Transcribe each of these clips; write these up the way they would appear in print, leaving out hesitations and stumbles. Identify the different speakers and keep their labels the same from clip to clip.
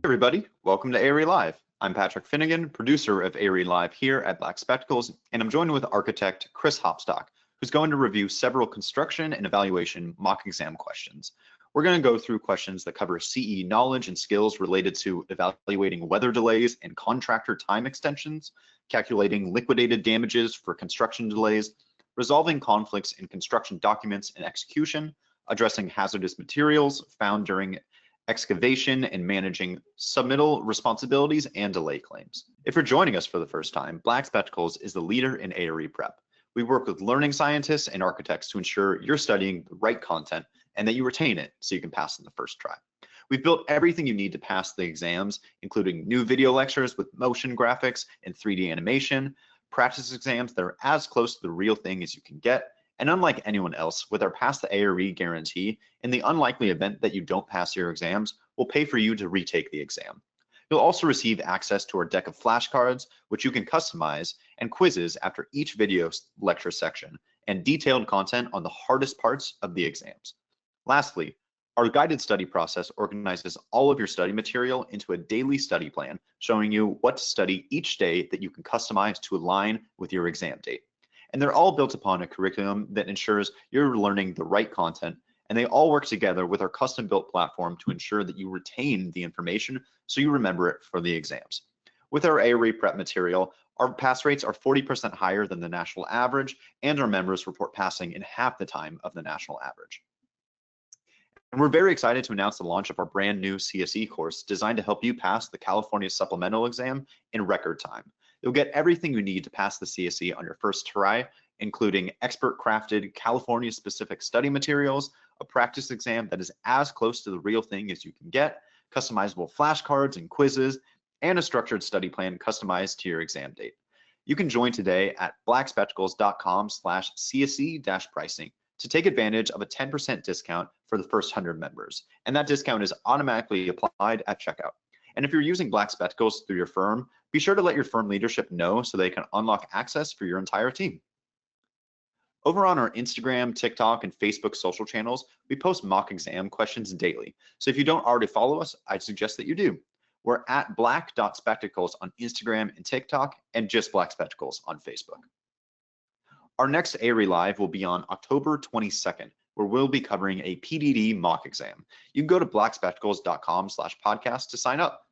Speaker 1: everybody, welcome to ARE Live. I'm Patrick Finnegan, producer of ARE Live here at Black Spectacles, and I'm joined with architect Chris Hopstock, who's going to review several construction and evaluation mock exam questions. We're going to go through questions that cover CE knowledge and skills related to evaluating weather delays and contractor time extensions, calculating liquidated damages for construction delays, resolving conflicts in construction documents and execution, addressing hazardous materials found during excavation, and managing submittal responsibilities and delay claims. If you're joining us for the first time, Black Spectacles is the leader in ARE prep. We work with learning scientists and architects to ensure you're studying the right content and that you retain it so you can pass in the first try. We've built everything you need to pass the exams, including new video lectures with motion graphics and 3D animation, practice exams that are as close to the real thing as you can get, and unlike anyone else, with our Pass the ARE guarantee, in the unlikely event that you don't pass your exams, we'll pay for you to retake the exam. You'll also receive access to our deck of flashcards, which you can customize, and quizzes after each video lecture section, and detailed content on the hardest parts of the exams. Lastly, our guided study process organizes all of your study material into a daily study plan, showing you what to study each day that you can customize to align with your exam date. And they're all built upon a curriculum that ensures you're learning the right content, and they all work together with our custom-built platform to ensure that you retain the information so you remember it for the exams. With our ARE prep material, our pass rates are 40% higher than the national average, and our members report passing in half the time of the national average. And we're very excited to announce the launch of our brand new CSE course designed to help you pass the California supplemental exam in record time. You'll get everything you need to pass the CSE on your first try, including expert-crafted California-specific study materials, a practice exam that is as close to the real thing as you can get, customizable flashcards and quizzes, and a structured study plan customized to your exam date. You can join today at blackspectacles.com/CSE-pricing to take advantage of a 10% discount for the first 100 members, and that discount is automatically applied at checkout. And if you're using Black Spectacles through your firm, be sure to let your firm leadership know so they can unlock access for your entire team. Over on our Instagram, TikTok, and Facebook social channels, we post mock exam questions daily. So if you don't already follow us, I'd suggest that you do. We're at black.spectacles on Instagram and TikTok, and just Black Spectacles on Facebook. Our next ARE Live will be on October 22nd, where we'll be covering a PDD mock exam. You can go to blackspectacles.com/podcast to sign up.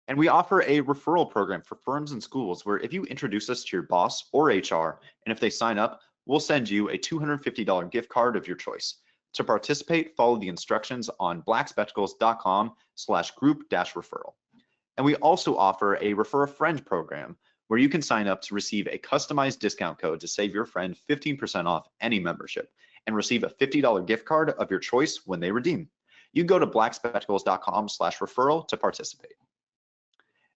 Speaker 1: And we offer a referral program for firms and schools where if you introduce us to your boss or HR, and if they sign up, we'll send you a $250 gift card of your choice. To participate, follow the instructions on blackspectacles.com/group-referral. And we also offer a refer a friend program where you can sign up to receive a customized discount code to save your friend 15% off any membership and receive a $50 gift card of your choice when they redeem. You can go to blackspectacles.com/referral to participate.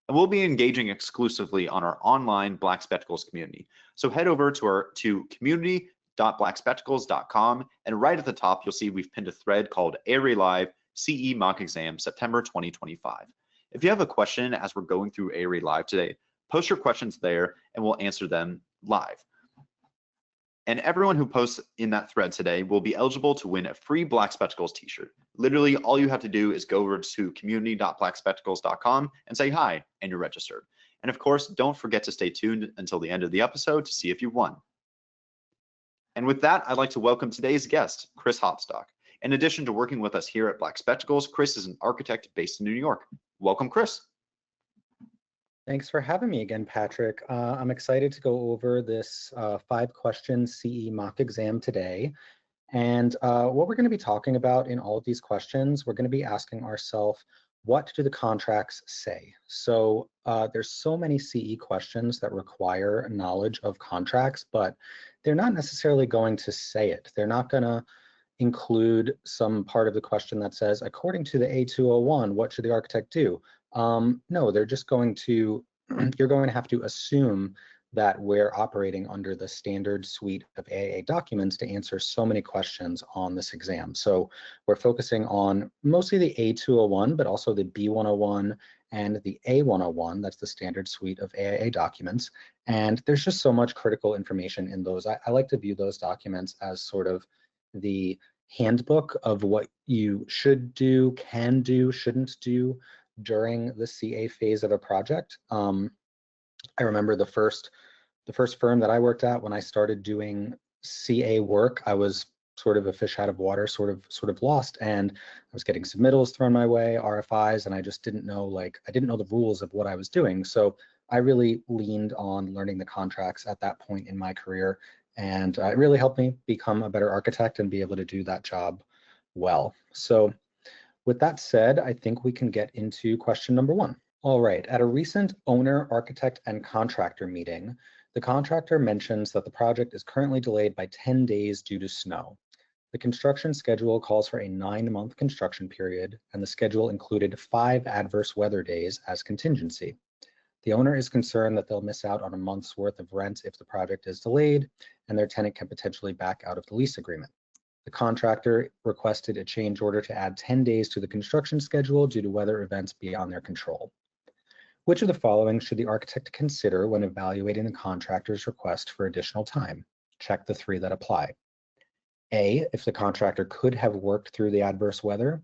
Speaker 1: And we'll be engaging exclusively on our online Black Spectacles community. So head over to community.blackspectacles.com, and right at the top, you'll see we've pinned a thread called ARE Live CE Mock Exam September 2025. If you have a question as we're going through ARE Live today, post your questions there and we'll answer them live. And everyone who posts in that thread today will be eligible to win a free Black Spectacles t-shirt. Literally, all you have to do is go over to community.blackspectacles.com and say hi, and you're registered. And of course, don't forget to stay tuned until the end of the episode to see if you won. And with that, I'd like to welcome today's guest, Chris Hopstock. In addition to working with us here at Black Spectacles, Chris is an architect based in New York. Welcome, Chris.
Speaker 2: Thanks for having me again, Patrick. I'm excited to go over this 5-question CE mock exam today. And what we're going to be talking about in all of these questions, we're going to be asking ourselves, what do the contracts say? So there's so many CE questions that require knowledge of contracts, but they're not necessarily going to say it. They're not going to include some part of the question that says, according to the A201, what should the architect do? No, they're just going to, you're going to have to assume that we're operating under the standard suite of AAA documents to answer so many questions on this exam. So we're focusing on mostly the A201, but also the B101 and the A101. That's the standard suite of AAA documents. And there's just so much critical information in those. I like to view those documents as sort of the handbook of what you should do, can do, shouldn't do during the CA phase of a project. I remember the first firm that I worked at, when I started doing CA work, I was sort of a fish out of water, sort of lost, and I was getting submittals thrown my way, RFIs, and I just didn't know, I didn't know the rules of what I was doing. So I really leaned on learning the contracts at that point in my career, and it really helped me become a better architect and be able to do that job well. So with that said, I think we can get into question number 1. All right, at a recent owner, architect, and contractor meeting, the contractor mentions that the project is currently delayed by 10 days due to snow. The construction schedule calls for a 9-month construction period, and the schedule included 5 adverse weather days as contingency. The owner is concerned that they'll miss out on a month's worth of rent if the project is delayed, and their tenant can potentially back out of the lease agreement. The contractor requested a change order to add 10 days to the construction schedule due to weather events beyond their control. Which of the following should the architect consider when evaluating the contractor's request for additional time? Check the 3 that apply. A, if the contractor could have worked through the adverse weather.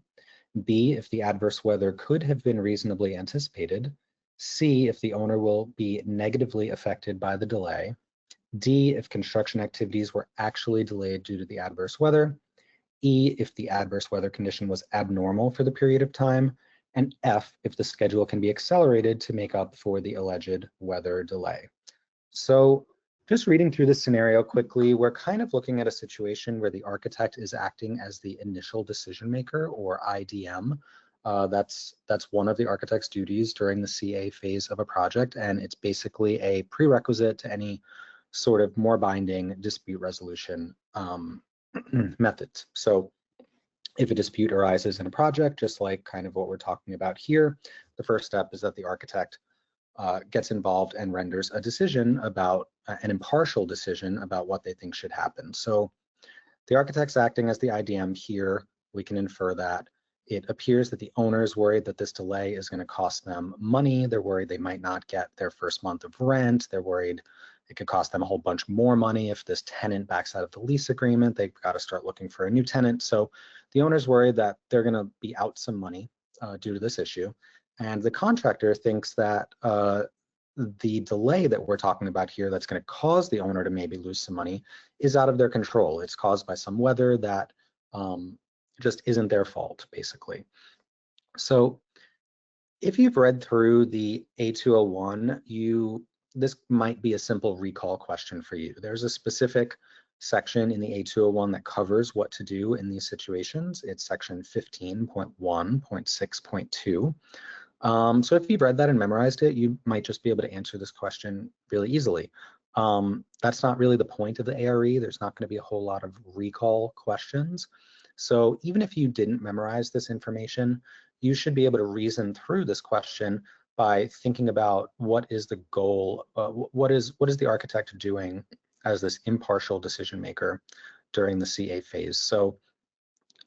Speaker 2: B, if the adverse weather could have been reasonably anticipated. C, if the owner will be negatively affected by the delay. D, if construction activities were actually delayed due to the adverse weather. E, if the adverse weather condition was abnormal for the period of time. And F, if the schedule can be accelerated to make up for the alleged weather delay. So just reading through this scenario quickly, we're kind of looking at a situation where the architect is acting as the initial decision maker, or IDM. That's one of the architect's duties during the CA phase of a project, and it's basically a prerequisite to any sort of more binding dispute resolution methods. So if a dispute arises in a project, just like kind of what we're talking about here, the first step is that the architect gets involved and renders a decision about an impartial decision about what they think should happen. So the architect's acting as the IDM here. We can infer that it appears that the owner is worried that this delay is going to cost them money. They're worried they might not get their first month of rent. They're worried it could cost them a whole bunch more money if this tenant backs out of the lease agreement. They've got to start looking for a new tenant. So the owner's worried that they're going to be out some money due to this issue. And the contractor thinks that the delay that we're talking about here that's going to cause the owner to maybe lose some money is out of their control. It's caused by some weather that just isn't their fault, basically. So if you've read through the A201, this might be a simple recall question for you. There's a specific section in the A201 that covers what to do in these situations. It's section 15.1.6.2. So if you've read that and memorized it, you might just be able to answer this question really easily. That's not really the point of the ARE. There's not going to be a whole lot of recall questions. So even if you didn't memorize this information, you should be able to reason through this question by thinking about what is the goal, what is the architect doing as this impartial decision maker during the CA phase. So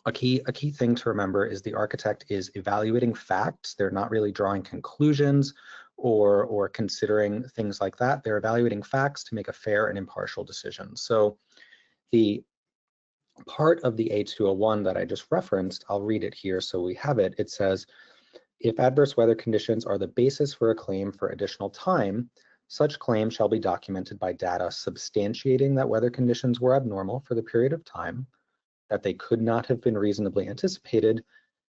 Speaker 2: a key thing to remember is the architect is evaluating facts. They're not really drawing conclusions or considering things like that. They're evaluating facts to make a fair and impartial decision. So the part of the A201 that I just referenced, I'll read it here so we have it. It says, if adverse weather conditions are the basis for a claim for additional time, such claim shall be documented by data substantiating that weather conditions were abnormal for the period of time, that they could not have been reasonably anticipated,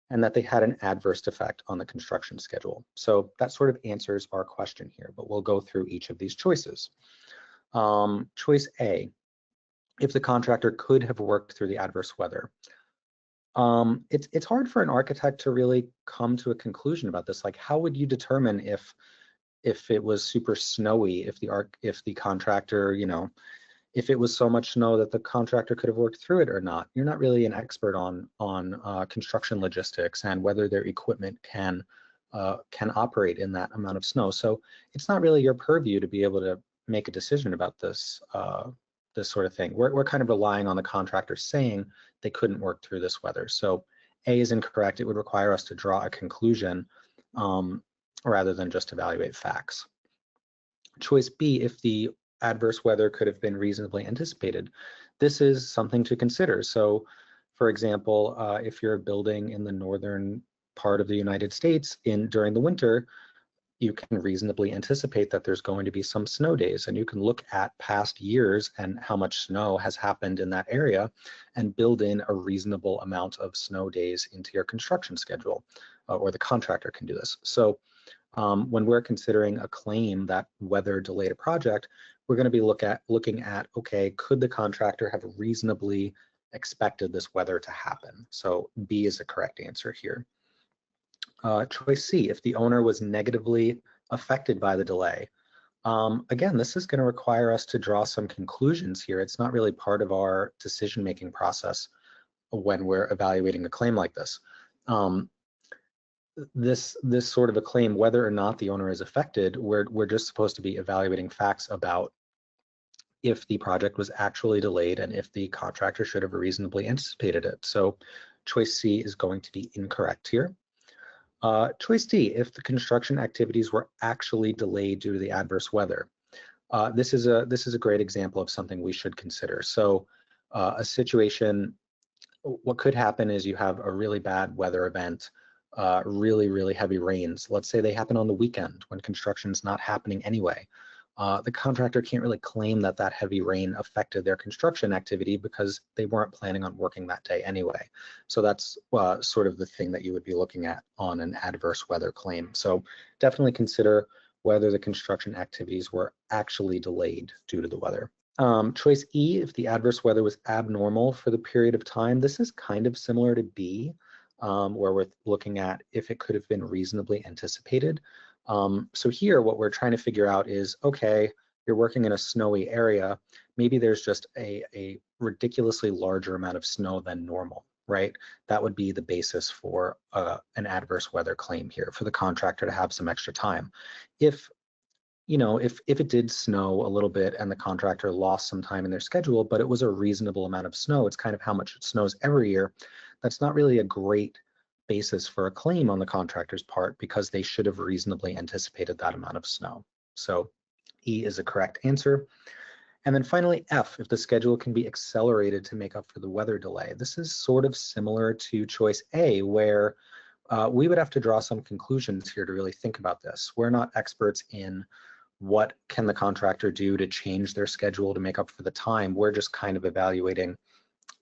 Speaker 2: and that they had an adverse effect on the construction schedule. So that sort of answers our question here, but we'll go through each of these choices. Choice A, if the contractor could have worked through the adverse weather. It's hard for an architect to really come to a conclusion about this. Like, how would you determine if it was super snowy, if the contractor, if it was so much snow that the contractor could have worked through it or not? You're not really an expert on construction logistics and whether their equipment can operate in that amount of snow. So it's not really your purview to be able to make a decision about this this sort of thing. We're kind of relying on the contractor saying they couldn't work through this weather. So A is incorrect. It would require us to draw a conclusion rather than just evaluate facts. Choice B, if the adverse weather could have been reasonably anticipated. This is something to consider. So For example, if you're building in the northern part of the United States during the winter, you can reasonably anticipate that there's going to be some snow days, and you can look at past years and how much snow has happened in that area and build in a reasonable amount of snow days into your construction schedule, or the contractor can do this. So when we're considering a claim that weather delayed a project, we're going to be looking at, okay, could the contractor have reasonably expected this weather to happen? So B is the correct answer here. Choice C, if the owner was negatively affected by the delay. Again, this is going to require us to draw some conclusions here. It's not really part of our decision-making process when we're evaluating a claim like this. This sort of a claim, whether or not the owner is affected, we're just supposed to be evaluating facts about if the project was actually delayed and if the contractor should have reasonably anticipated it. So choice C is going to be incorrect here. Choice D, if the construction activities were actually delayed due to the adverse weather. This is a great example of something we should consider. So a situation, what could happen is you have a really bad weather event, really heavy rains. Let's say they happen on the weekend when construction is not happening anyway. The contractor can't really claim that that heavy rain affected their construction activity because they weren't planning on working that day anyway. So that's sort of the thing that you would be looking at on an adverse weather claim. So definitely consider whether the construction activities were actually delayed due to the weather. Choice E, if the adverse weather was abnormal for the period of time. This is kind of similar to B, where we're looking at if it could have been reasonably anticipated. So here, what we're trying to figure out is, okay, you're working in a snowy area. Maybe there's just a ridiculously larger amount of snow than normal, right? That would be the basis for an adverse weather claim here, for the contractor to have some extra time. If it did snow a little bit and the contractor lost some time in their schedule, but it was a reasonable amount of snow, it's kind of how much it snows every year, that's not really a great basis for a claim on the contractor's part because they should have reasonably anticipated that amount of snow. So E is a correct answer. And then finally, F, if the schedule can be accelerated to make up for the weather delay. This is sort of similar to choice A, where we would have to draw some conclusions here to really think about this. We're not experts in what can the contractor do to change their schedule to make up for the time. We're just kind of evaluating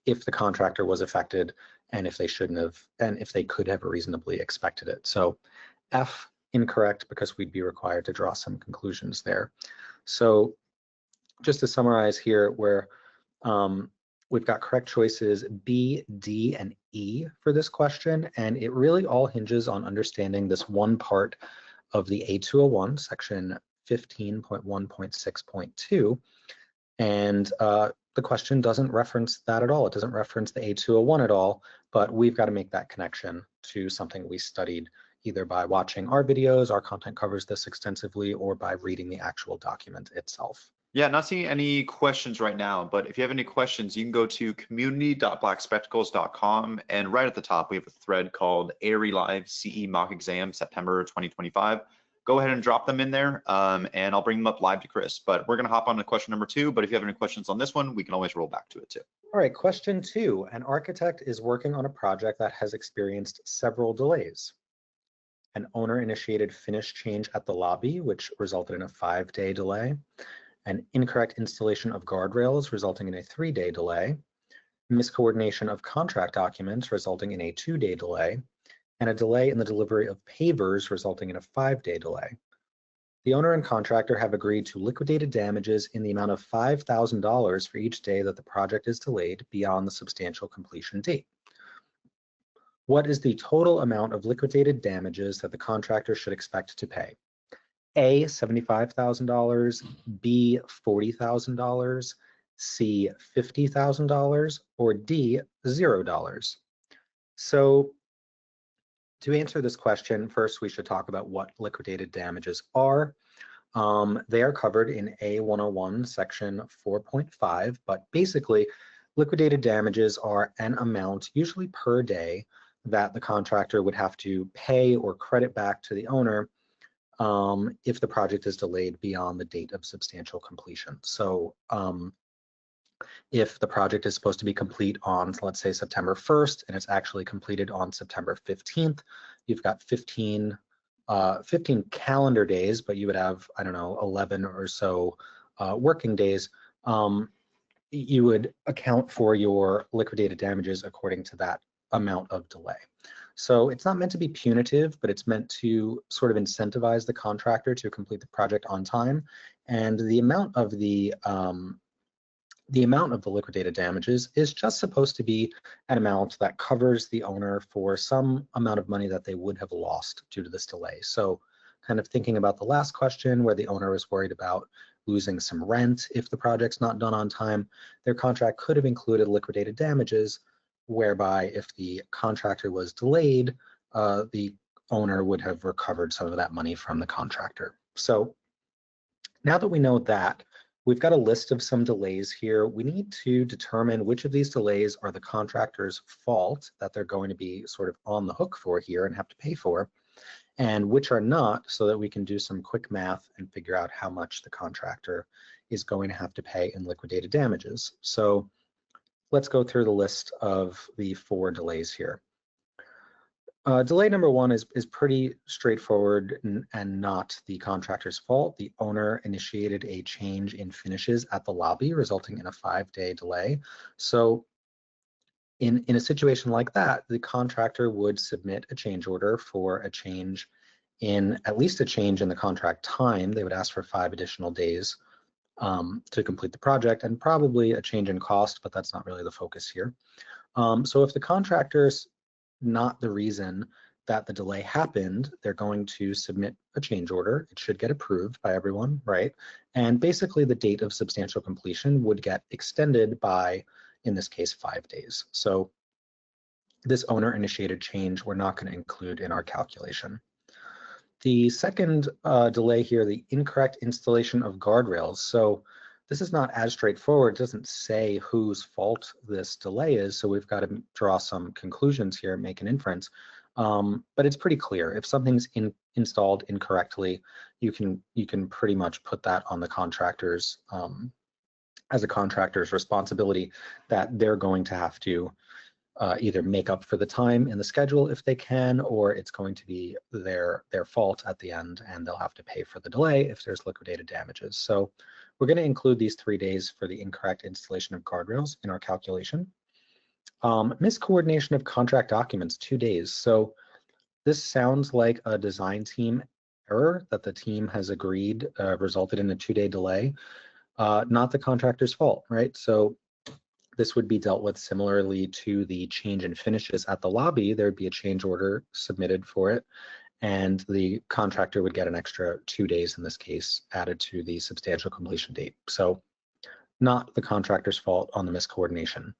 Speaker 2: if the contractor was affected and if they shouldn't have, and if they could have reasonably expected it. So F, incorrect, because we'd be required to draw some conclusions there. So just to summarize here, where we've got correct choices B, D, and E for this question, and it really all hinges on understanding this one part of the A201, section 15.1.6.2, and the question doesn't reference that at all. It doesn't reference the A201 at all, but we've got to make that connection to something we studied either by watching our videos, our content covers this extensively, or by reading the actual document itself.
Speaker 1: Yeah, not seeing any questions right now, but if you have any questions, you can go to community.blackspectacles.com, and right at the top, we have a thread called ARE Live CE Mock Exam September 2025. Go ahead and drop them in there, and I'll bring them up live to Chris. But we're going to hop on to question number 2, but if you have any questions on this one, we can always roll back to it too.
Speaker 2: All right, question 2. An architect is working on a project that has experienced several delays. An owner-initiated finish change at the lobby, which resulted in a 5-day delay. An incorrect installation of guardrails, resulting in a 3-day delay. Miscoordination of contract documents, resulting in a 2-day delay. And a delay in the delivery of pavers, resulting in a 5-day delay. The owner and contractor have agreed to liquidated damages in the amount of $5,000 for each day that the project is delayed beyond the substantial completion date. What is the total amount of liquidated damages that the contractor should expect to pay? A, $75,000, B, $40,000, C, $50,000, or D, $0. So to answer this question, first we should talk about what liquidated damages are. They are covered in A101 section 4.5, but basically liquidated damages are an amount, usually per day, that the contractor would have to pay or credit back to the owner if the project is delayed beyond the date of substantial completion. So If the project is supposed to be complete on, let's say, September 1st, and it's actually completed on September 15th, you've got 15 calendar days, but you would have, I don't know, 11 or so working days. You would account for your liquidated damages according to that amount of delay. So it's not meant to be punitive, but it's meant to sort of incentivize the contractor to complete the project on time. And the amount of the liquidated damages is just supposed to be an amount that covers the owner for some amount of money that they would have lost due to this delay. So kind of thinking about the last question where the owner was worried about losing some rent if the project's not done on time, their contract could have included liquidated damages, whereby if the contractor was delayed, the owner would have recovered some of that money from the contractor. So now that we know that, we've got a list of some delays here. We need to determine which of these delays are the contractor's fault that they're going to be sort of on the hook for here and have to pay for, and which are not, so that we can do some quick math and figure out how much the contractor is going to have to pay in liquidated damages. So let's go through the list of the 4 delays here. Delay number 1 is pretty straightforward and not the contractor's fault. The owner initiated a change in finishes at the lobby, resulting in a 5-day delay. So in a situation like that, the contractor would submit a change order for a change in, at least a change in the contract time. They would ask for 5 additional days to complete the project, and probably a change in cost, but that's not really the focus here. So if the contractor's not the reason that the delay happened, they're going to submit a change order. It should get approved by everyone, right? And basically the date of substantial completion would get extended by, in this case, 5 days. So this owner initiated change we're not going to include in our calculation. The second delay here, the incorrect installation of guardrails. So this is not as straightforward. It doesn't say whose fault this delay is, so we've got to draw some conclusions here, make an inference. But it's pretty clear. If something's installed incorrectly, you can pretty much put that on the contractor's, as a contractor's responsibility, that they're going to have to either make up for the time in the schedule if they can, or it's going to be their fault at the end, and they'll have to pay for the delay if there's liquidated damages. So we're going to include these 3 days for the incorrect installation of guardrails in our calculation. Miscoordination of contract documents, 2 days. So this sounds like a design team error that the team has agreed resulted in a 2-day delay, not the contractor's fault, right? So this would be dealt with similarly to the change in finishes at the lobby. There'd be a change order submitted for it, and the contractor would get an extra 2 days in this case added to the substantial completion date. So not the contractor's fault on the miscoordination.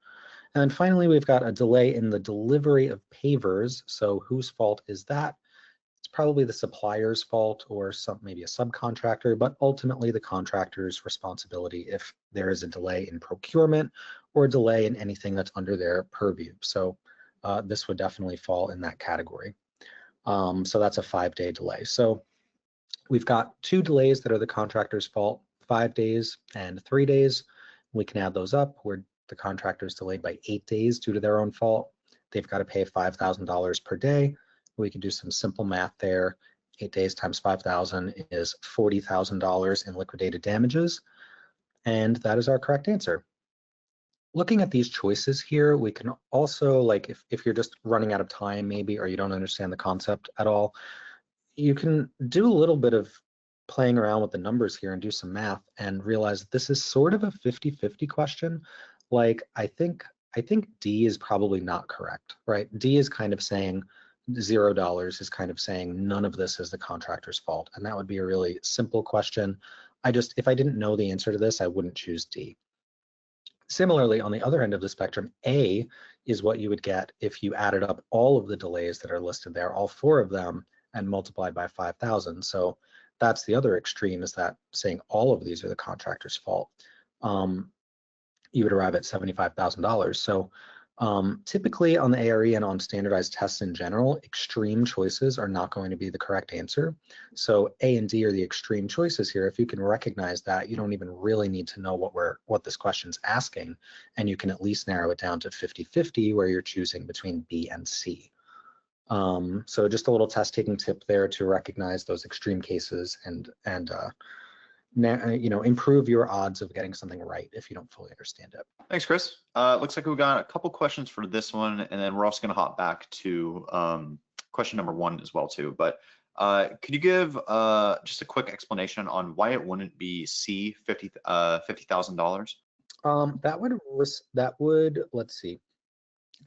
Speaker 2: And then finally, we've got a delay in the delivery of pavers. So whose fault is that? It's probably the supplier's fault or maybe a subcontractor, but ultimately the contractor's responsibility if there is a delay in procurement or a delay in anything that's under their purview. So this would definitely fall in that category. So that's a 5-day delay. So we've got 2 delays that are the contractor's fault, 5 days and 3 days. We can add those up where the contractor's delayed by 8 days due to their own fault. They've got to pay $5,000 per day. We can do some simple math there. 8 days times 5,000 is $40,000 in liquidated damages. And that is our correct answer. Looking at these choices here, we can also, like if you're just running out of time maybe, or you don't understand the concept at all, you can do a little bit of playing around with the numbers here and do some math and realize that this is sort of a 50-50 question. Like I think D is probably not correct, right? D is kind of saying $0 is kind of saying none of this is the contractor's fault. And that would be a really simple question. If I didn't know the answer to this, I wouldn't choose D. Similarly, on the other end of the spectrum, A is what you would get if you added up all of the delays that are listed there, all 4 of them, and multiplied by 5,000. So that's the other extreme, is that saying all of these are the contractor's fault. You would arrive at $75,000. So Typically on the ARE and on standardized tests in general, extreme choices are not going to be the correct answer. So A and D are the extreme choices here. If you can recognize that, you don't even really need to know what this question's asking, and you can at least narrow it down to 50-50 where you're choosing between B and C. So just a little test taking tip there to recognize those extreme cases and improve your odds of getting something right if you don't fully understand it.
Speaker 1: Thanks, Chris. Looks like we've got a couple questions for this one, and then we're also going to hop back to question number 1 as well too. But could you give just a quick explanation on why it wouldn't be C, $50,000?
Speaker 2: That would, let's see.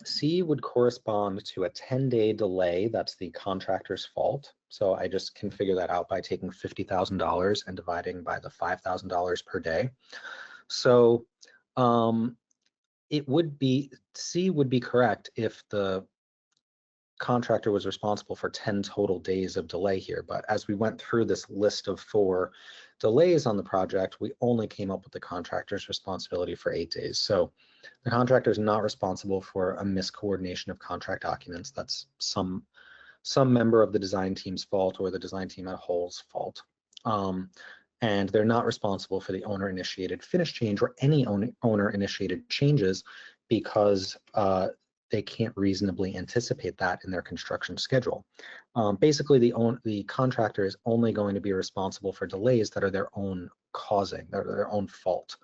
Speaker 2: C would correspond to a 10-day delay. That's the contractor's fault. So I just can figure that out by taking $50,000 and dividing by the $5,000 per day. So it would be, C would be correct if the contractor was responsible for 10 total days of delay here. But as we went through this list of 4 delays on the project, we only came up with the contractor's responsibility for 8 days. So the contractor is not responsible for a miscoordination of contract documents. That's some member of the design team's fault or the design team as a whole's fault. And they're not responsible for the owner-initiated finish change or any owner-initiated changes because they can't reasonably anticipate that in their construction schedule. Basically, the contractor is only going to be responsible for delays that are their own causing, their own fault,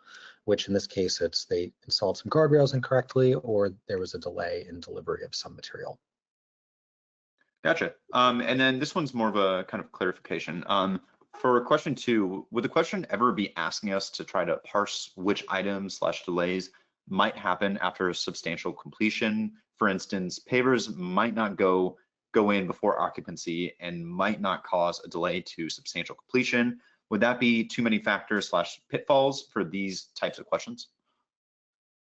Speaker 2: which in this case, it's they installed some guardrails incorrectly or there was a delay in delivery of some material.
Speaker 1: Gotcha. And then this one's more of a kind of clarification. For question 2, would the question ever be asking us to try to parse which items/delays might happen after substantial completion? For instance, pavers might not go in before occupancy and might not cause a delay to substantial completion. Would that be too many factors/pitfalls for these types of questions?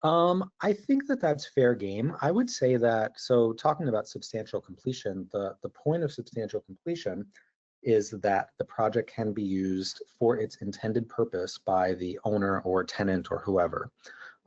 Speaker 2: I think that that's fair game. I would say that, so talking about substantial completion, the point of substantial completion is that the project can be used for its intended purpose by the owner or tenant or whoever.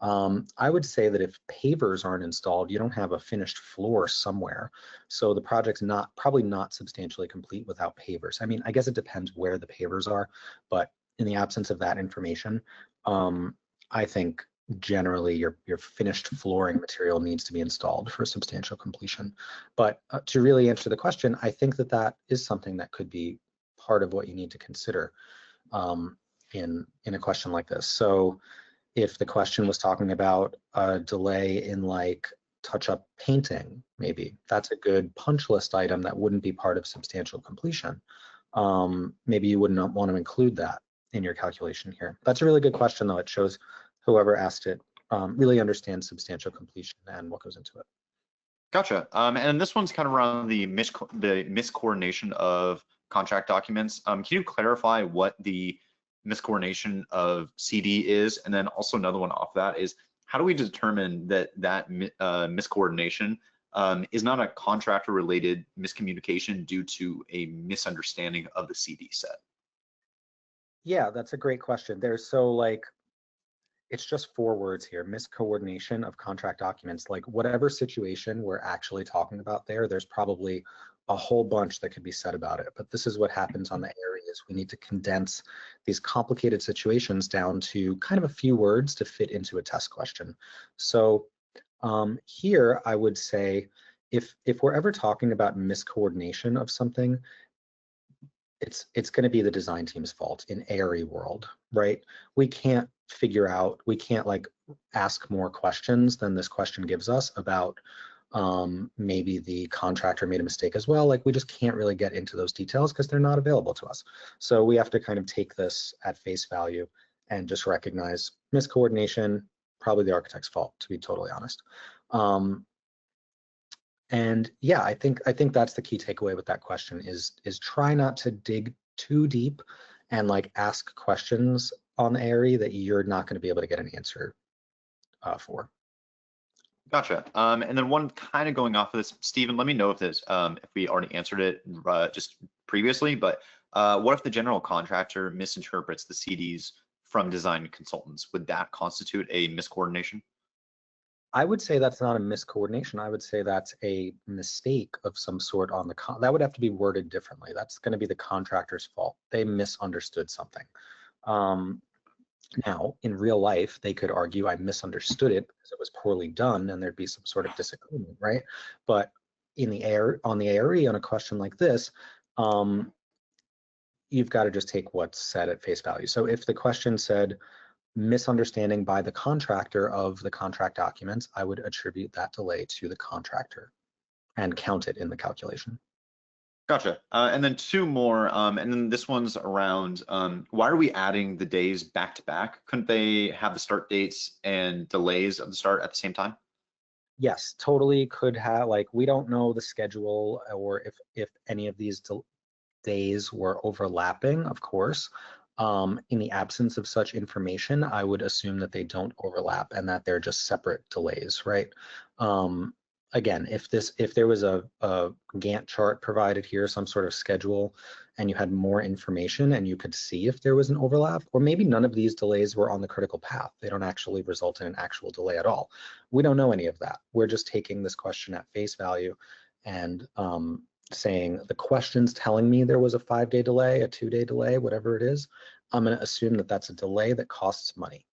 Speaker 2: I would say that if pavers aren't installed, you don't have a finished floor somewhere. So the project's probably not substantially complete without pavers. I mean, I guess it depends where the pavers are, but in the absence of that information, I think generally your finished flooring material needs to be installed for substantial completion. But to really answer the question, I think that that is something that could be part of what you need to consider in a question like this. So if the question was talking about a delay in like touch-up painting, maybe that's a good punch list item that wouldn't be part of substantial completion. Maybe you wouldn't want to include that in your calculation here. That's a really good question, though. It shows whoever asked it really understands substantial completion and what goes into it.
Speaker 1: Gotcha. And this one's kind of around the miscoordination of contract documents. Can you clarify what the miscoordination of CD is? And then also another one off that is, how do we determine that miscoordination is not a contractor-related miscommunication due to a misunderstanding of the CD set?
Speaker 2: Yeah, that's a great question. It's just 4 words here: miscoordination of contract documents. Like whatever situation we're actually talking about there's probably a whole bunch that could be said about it. But this is what happens on the areas. We need to condense these complicated situations down to kind of a few words to fit into a test question. So here I would say, if we're ever talking about miscoordination of something, it's going to be the design team's fault in ARE world, right? We can't like ask more questions than this question gives us about maybe the contractor made a mistake as well. Like we just can't really get into those details because they're not available to us. So we have to kind of take this at face value and just recognize miscoordination, probably the architect's fault, to be totally honest. And yeah, I think that's the key takeaway with that question is try not to dig too deep and like ask questions on the area that you're not going to be able to get an answer for.
Speaker 1: Gotcha. And then one kind of going off of this, Stephen, let me know if if we already answered it just previously, but what if the general contractor misinterprets the CDs from design consultants? Would that constitute a miscoordination?
Speaker 2: I would say that's not a miscoordination. I would say that's a mistake of some sort on the that would have to be worded differently. That's going to be the contractor's fault. They misunderstood something. Um, Now, in real life, they could argue I misunderstood it because it was poorly done, and there'd be some sort of disagreement, right? But in the air on the ARE on a question like this, you've got to just take what's said at face value. So if the question said misunderstanding by the contractor of the contract documents, I would attribute that delay to the contractor and count it in the calculation.
Speaker 1: Gotcha. And then two more, and then this one's around why are we adding the days back to back? Couldn't they have the start dates and delays of the start at the same time?
Speaker 2: Yes, totally could have, like, we don't know the schedule or if any of these days were overlapping, of course. In the absence of such information, I would assume that they don't overlap and that they're just separate delays, right? Again, if there was a Gantt chart provided here, some sort of schedule, and you had more information and you could see if there was an overlap, or maybe none of these delays were on the critical path. They don't actually result in an actual delay at all. We don't know any of that. We're just taking this question at face value and saying the question's telling me there was a 5-day delay, a 2-day delay, whatever it is. I'm going to assume that that's a delay that costs money.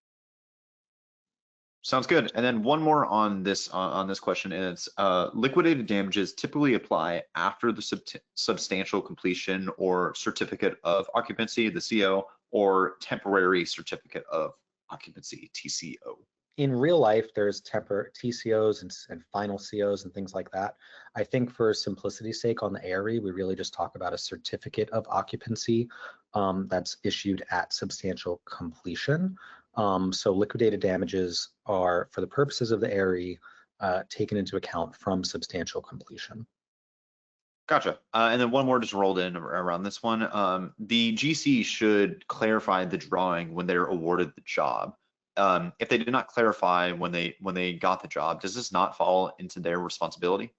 Speaker 1: Sounds good. And then one more on this question, and it's liquidated damages typically apply after the substantial completion or certificate of occupancy, the CO, or temporary certificate of occupancy, TCO.
Speaker 2: In real life, there's TCOs and final COs and things like that. I think for simplicity's sake on the ARE, we really just talk about a certificate of occupancy that's issued at substantial completion. So liquidated damages are, for the purposes of the ARE, taken into account from substantial completion.
Speaker 1: Gotcha. And then one more just rolled in around this one. The GC should clarify the drawing when they're awarded the job. If they did not clarify when they got the job, does this not fall into their responsibility?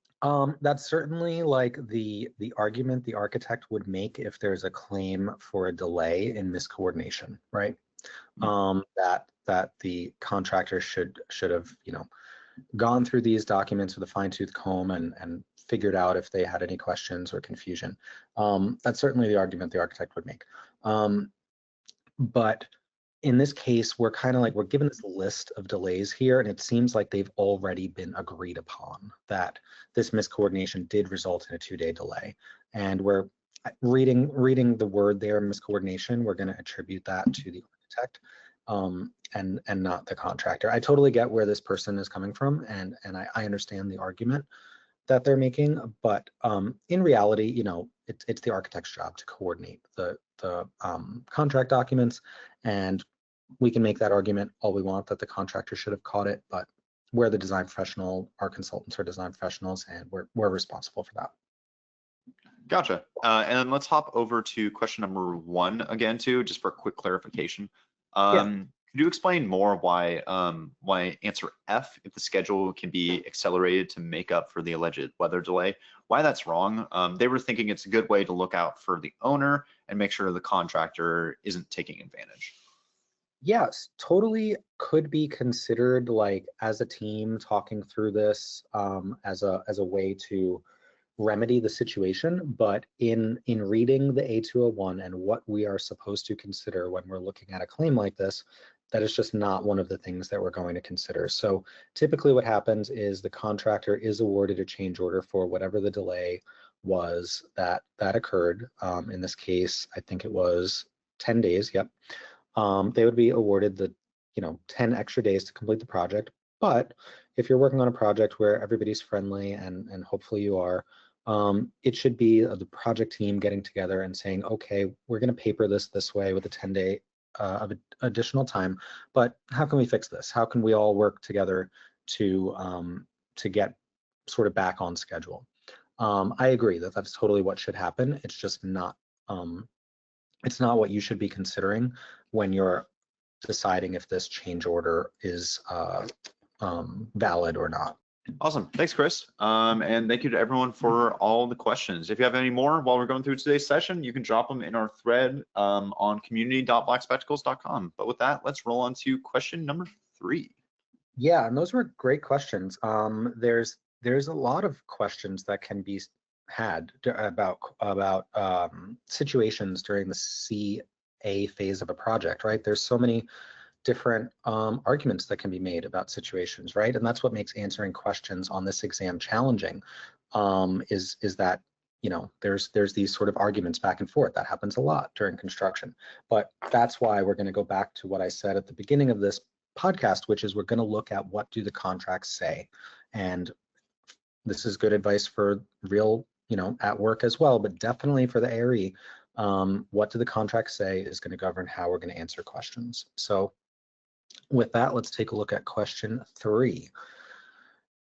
Speaker 2: That's certainly like the argument the architect would make if there's a claim for a delay in miscoordination, right? That the contractor should have, gone through these documents with a fine-tooth comb and figured out if they had any questions or confusion. That's certainly the argument the architect would make. But in this case, we're kind of like, we're given this list of delays here, and it seems like they've already been agreed upon, that this miscoordination did result in a 2-day delay. And we're reading the word there, miscoordination, we're going to attribute that to the architect and not the contractor. I totally get where this person is coming from, and I understand the argument that they're making, but in reality, it's the architect's job to coordinate the contract documents, and we can make that argument all we want that the contractor should have caught it, but we're the design professional, our consultants are design professionals, and we're responsible for that.
Speaker 1: Gotcha. And then let's hop over to question number 1 again, too, just for a quick clarification. Could you explain more why answer F, if the schedule can be accelerated to make up for the alleged weather delay, why that's wrong? They were thinking it's a good way to look out for the owner and make sure the contractor isn't taking advantage.
Speaker 2: Yes, totally could be considered, like, as a team talking through this as a way to remedy the situation, but in reading the A201 and what we are supposed to consider when we're looking at a claim like this, that is just not one of the things that we're going to consider. So typically what happens is the contractor is awarded a change order for whatever the delay was that occurred. In this case, I think it was 10 days, yep. They would be awarded the 10 extra days to complete the project. But if you're working on a project where everybody's friendly, and hopefully you are, it should be the project team getting together and saying, okay, we're going to paper this way with a 10-day of additional time, but how can we fix this? How can we all work together to get sort of back on schedule? I agree that that's totally what should happen. It's just not what you should be considering when you're deciding if this change order is valid or not.
Speaker 1: Awesome. Thanks, Chris. And thank you to everyone for all the questions. If you have any more while we're going through today's session, you can drop them in our thread on community.blackspectacles.com. But with that, let's roll on to question number 3.
Speaker 2: Yeah, and those were great questions. There's a lot of questions that can be had about situations during the CA phase of a project, right? There's so many different arguments that can be made about situations, right? And that's what makes answering questions on this exam challenging. Is that there's these sort of arguments back and forth. That happens a lot during construction, but that's why we're going to go back to what I said at the beginning of this podcast, which is we're going to look at what do the contracts say. And this is good advice for real, at work as well, but definitely for the ARE. What do the contracts say is going to govern how we're going to answer questions. So with that, let's take a look at question 3.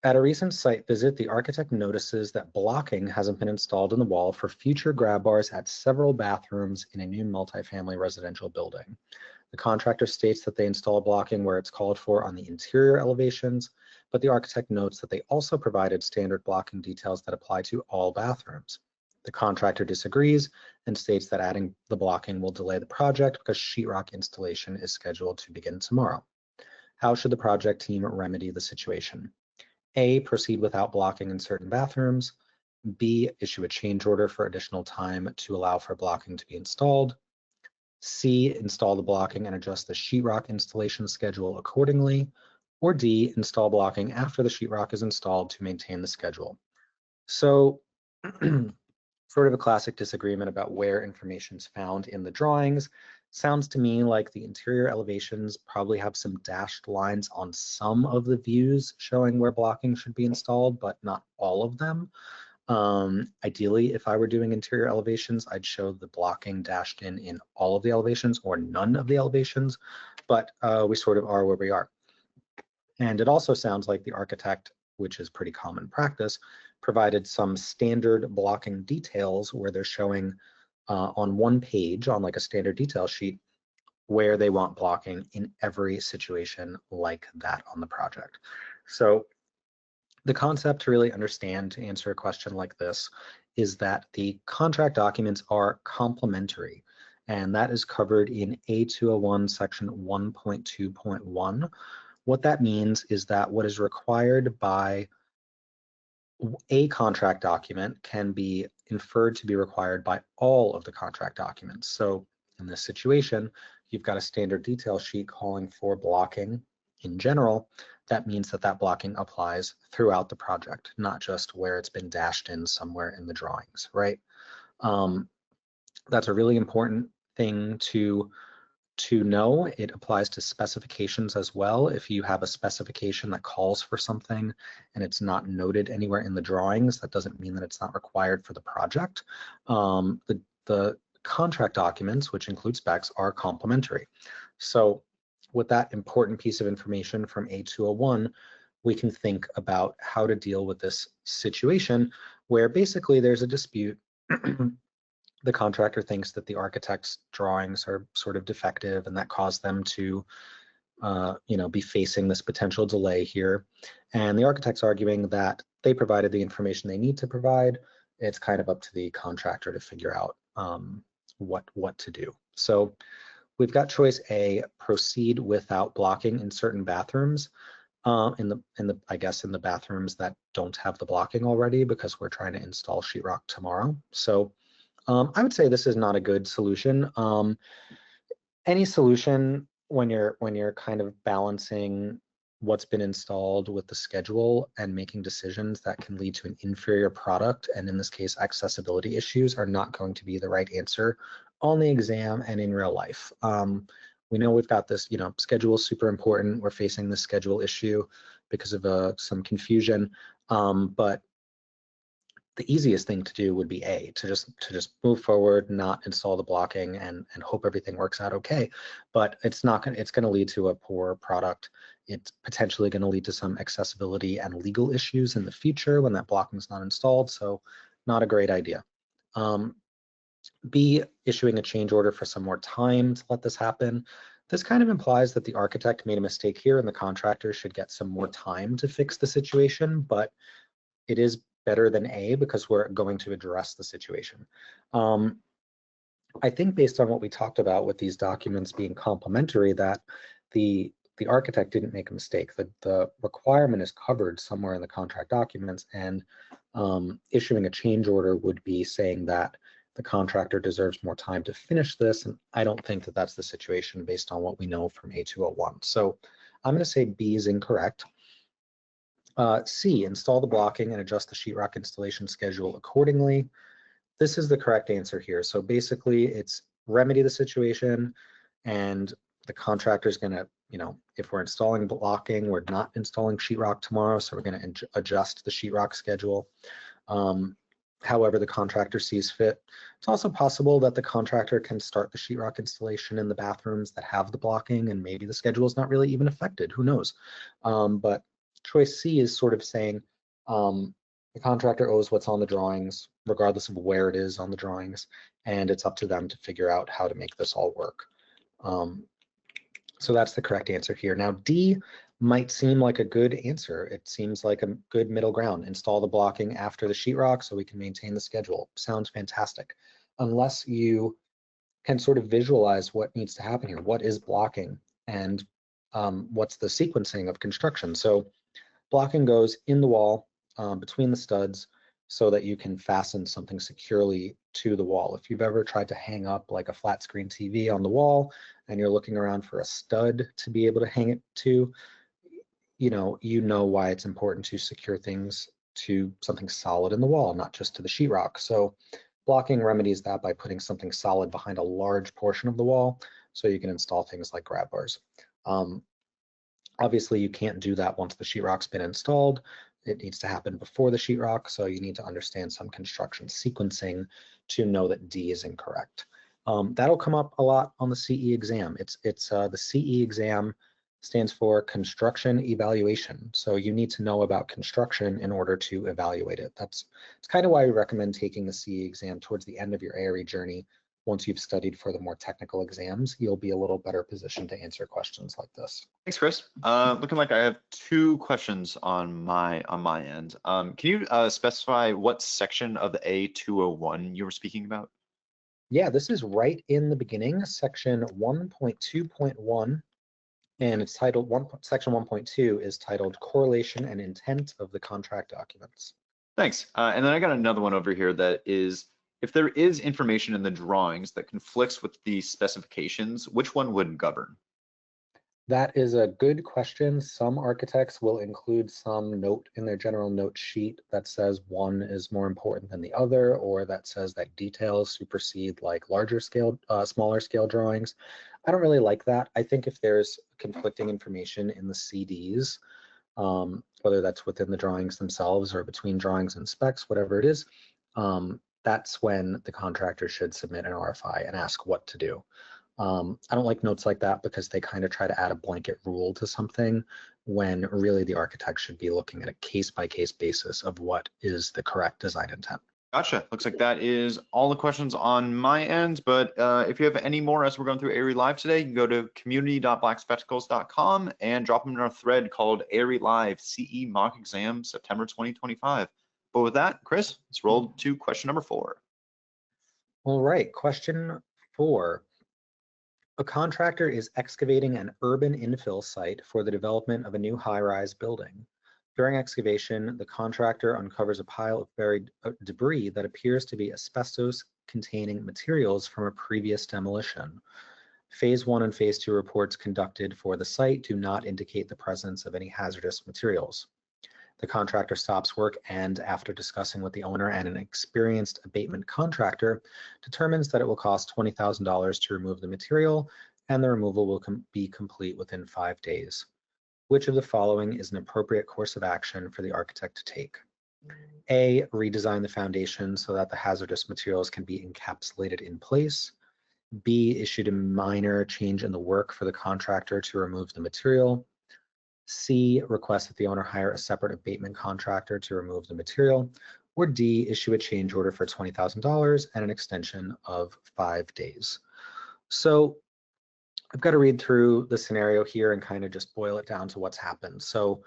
Speaker 2: At a recent site visit, the architect notices that blocking hasn't been installed in the wall for future grab bars at several bathrooms in a new multifamily residential building. The contractor states that they install blocking where it's called for on the interior elevations, but the architect notes that they also provided standard blocking details that apply to all bathrooms. The contractor disagrees and states that adding the blocking will delay the project because sheetrock installation is scheduled to begin tomorrow. How should the project team remedy the situation? A, proceed without blocking in certain bathrooms. B, issue a change order for additional time to allow for blocking to be installed. C, install the blocking and adjust the sheetrock installation schedule accordingly. Or D, install blocking after the sheetrock is installed to maintain the schedule. So sort of a classic disagreement about where information is found in the drawings. Sounds to me like the interior elevations probably have some dashed lines on some of the views showing where blocking should be installed, but not all of them. Ideally, if I were doing interior elevations, I'd show the blocking dashed in all of the elevations or none of the elevations, but we sort of are where we are. And it also sounds like the architect, which is pretty common practice, provided some standard blocking details where they're showing on one page on like a standard detail sheet where they want blocking in every situation like that on the project. So the concept to really understand to answer a question like this is that the contract documents are complementary, and that is covered in A201 section 1.2.1. What that means is that what is required by a contract document can be inferred to be required by all of the contract documents. So in this situation, you've got a standard detail sheet calling for blocking in general. That means that that blocking applies throughout the project, not just where it's been dashed in somewhere in the drawings, right? That's a really important thing to know. It applies to specifications as well. If you have a specification that calls for something and it's not noted anywhere in the drawings, that doesn't mean that it's not required for the project. The contract documents, which include specs, are complementary. So with that important piece of information from A201, we can think about how to deal with this situation where basically there's a dispute. The contractor thinks that the architect's drawings are sort of defective and that caused them to be facing this potential delay here. And the architect's arguing that they provided the information they need to provide. It's kind of up to the contractor to figure out what to do. So we've got choice A, proceed without blocking in certain bathrooms. In the bathrooms that don't have the blocking already, because we're trying to install sheetrock tomorrow. So I would say this is not a good solution. Any solution when you're kind of balancing what's been installed with the schedule and making decisions that can lead to an inferior product, and in this case accessibility issues, are not going to be the right answer on the exam and in real life. We know we've got this, schedule is super important. We're facing this schedule issue because of some confusion, but the easiest thing to do would be A, to just move forward, not install the blocking, and hope everything works out okay. But it's going to lead to a poor product. It's potentially going to lead to some accessibility and legal issues in the future when that blocking is not installed. So not a great idea. B, issuing a change order for some more time to let this happen. This kind of implies that the architect made a mistake here and the contractor should get some more time to fix the situation, but it is better than A because we're going to address the situation. I think based on what we talked about with these documents being complementary, that the the architect didn't make a mistake. The requirement is covered somewhere in the contract documents, and issuing a change order would be saying that the contractor deserves more time to finish this, and I don't think that that's the situation based on what we know from A201. So I'm going to say B is incorrect. C, install the blocking and adjust the sheetrock installation schedule accordingly. This is the correct answer here. So basically, it's remedy the situation, and the contractor is going to, if we're installing blocking, we're not installing sheetrock tomorrow, so we're going to adjust the sheetrock schedule. However the contractor sees fit. It's also possible that the contractor can start the sheetrock installation in the bathrooms that have the blocking, and maybe the schedule is not really even affected. Who knows? But choice C is sort of saying the contractor owes what's on the drawings, regardless of where it is on the drawings, and it's up to them to figure out how to make this all work. So that's the correct answer here. Now, D might seem like a good answer. It seems like a good middle ground. Install the blocking after the sheetrock so we can maintain the schedule. Sounds fantastic. Unless you can sort of visualize what needs to happen here. What is blocking, and what's the sequencing of construction? So blocking goes in the wall between the studs so that you can fasten something securely to the wall. If you've ever tried to hang up like a flat screen TV on the wall and you're looking around for a stud to be able to hang it to, you know why it's important to secure things to something solid in the wall, not just to the sheetrock. So blocking remedies that by putting something solid behind a large portion of the wall so you can install things like grab bars. Obviously, you can't do that once the sheetrock's been installed. It needs to happen before the sheetrock, so you need to understand some construction sequencing to know that D is incorrect. That'll come up a lot on the CE exam. It's the CE exam stands for construction evaluation. So you need to know about construction in order to evaluate it. It's kind of why we recommend taking the CE exam towards the end of your ARE journey. Once you've studied for the more technical exams, you'll be a little better positioned to answer questions like this.
Speaker 1: Thanks, Chris. Looking like I have two questions on my end. Can you specify what section of the A201 you were speaking about?
Speaker 2: Yeah, this is right in the beginning, section 1.2.1, and it's titled section 1.2 is titled Correlation and Intent of the Contract Documents.
Speaker 1: Thanks. And then I got another one over here that is, if there is information in the drawings that conflicts with the specifications, which one would govern?
Speaker 2: That is a good question. Some architects will include some note in their general note sheet that says one is more important than the other, or that says that details supersede like larger scale, smaller scale drawings. I don't really like that. I think if there's conflicting information in the CDs, whether that's within the drawings themselves or between drawings and specs, whatever it is, that's when the contractor should submit an RFI and ask what to do. I don't like notes like that because they kind of try to add a blanket rule to something when really the architect should be looking at a case-by-case basis of what is the correct design intent.
Speaker 1: Gotcha. Looks like that is all the questions on my end, but if you have any more as we're going through ARE Live today, you can go to community.blackspectacles.com and drop them in our thread called ARE Live CE Mock Exam September 2025. But with that, Chris, let's roll to question number 4.
Speaker 2: All right, question 4. A contractor is excavating an urban infill site for the development of a new high-rise building. During excavation, the contractor uncovers a pile of buried debris that appears to be asbestos-containing materials from a previous demolition. Phase 1 and Phase 2 reports conducted for the site do not indicate the presence of any hazardous materials. The contractor stops work and, after discussing with the owner and an experienced abatement contractor, determines that it will cost $20,000 to remove the material, and the removal will be complete within 5 days. Which of the following is an appropriate course of action for the architect to take? A, redesign the foundation so that the hazardous materials can be encapsulated in place. B, issued a minor change in the work for the contractor to remove the material. C, request that the owner hire a separate abatement contractor to remove the material. Or D, issue a change order for $20,000 and an extension of 5 days. So I've got to read through the scenario here and kind of just boil it down to what's happened. So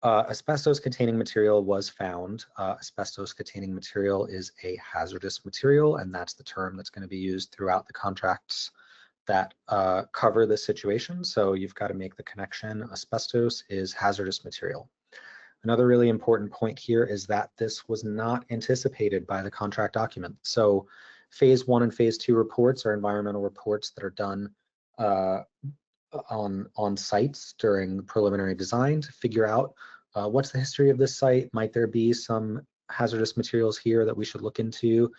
Speaker 2: asbestos-containing material was found. Asbestos-containing material is a hazardous material, and that's the term that's going to be used throughout the contracts that cover this situation. So you've got to make the connection. Asbestos is hazardous material. Another really important point here is that this was not anticipated by the contract document. So phase 1 and phase 2 reports are environmental reports that are done on sites during preliminary design to figure out what's the history of this site. Might there be some hazardous materials here that we should look into?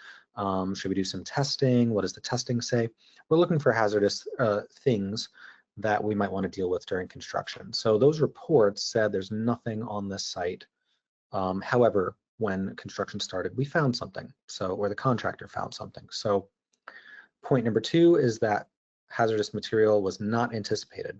Speaker 2: Should we do some testing? What does the testing say? We're looking for hazardous things that we might want to deal with during construction. So those reports said there's nothing on this site. However, when construction started, we found something. Or the contractor found something. So point number 2 is that hazardous material was not anticipated.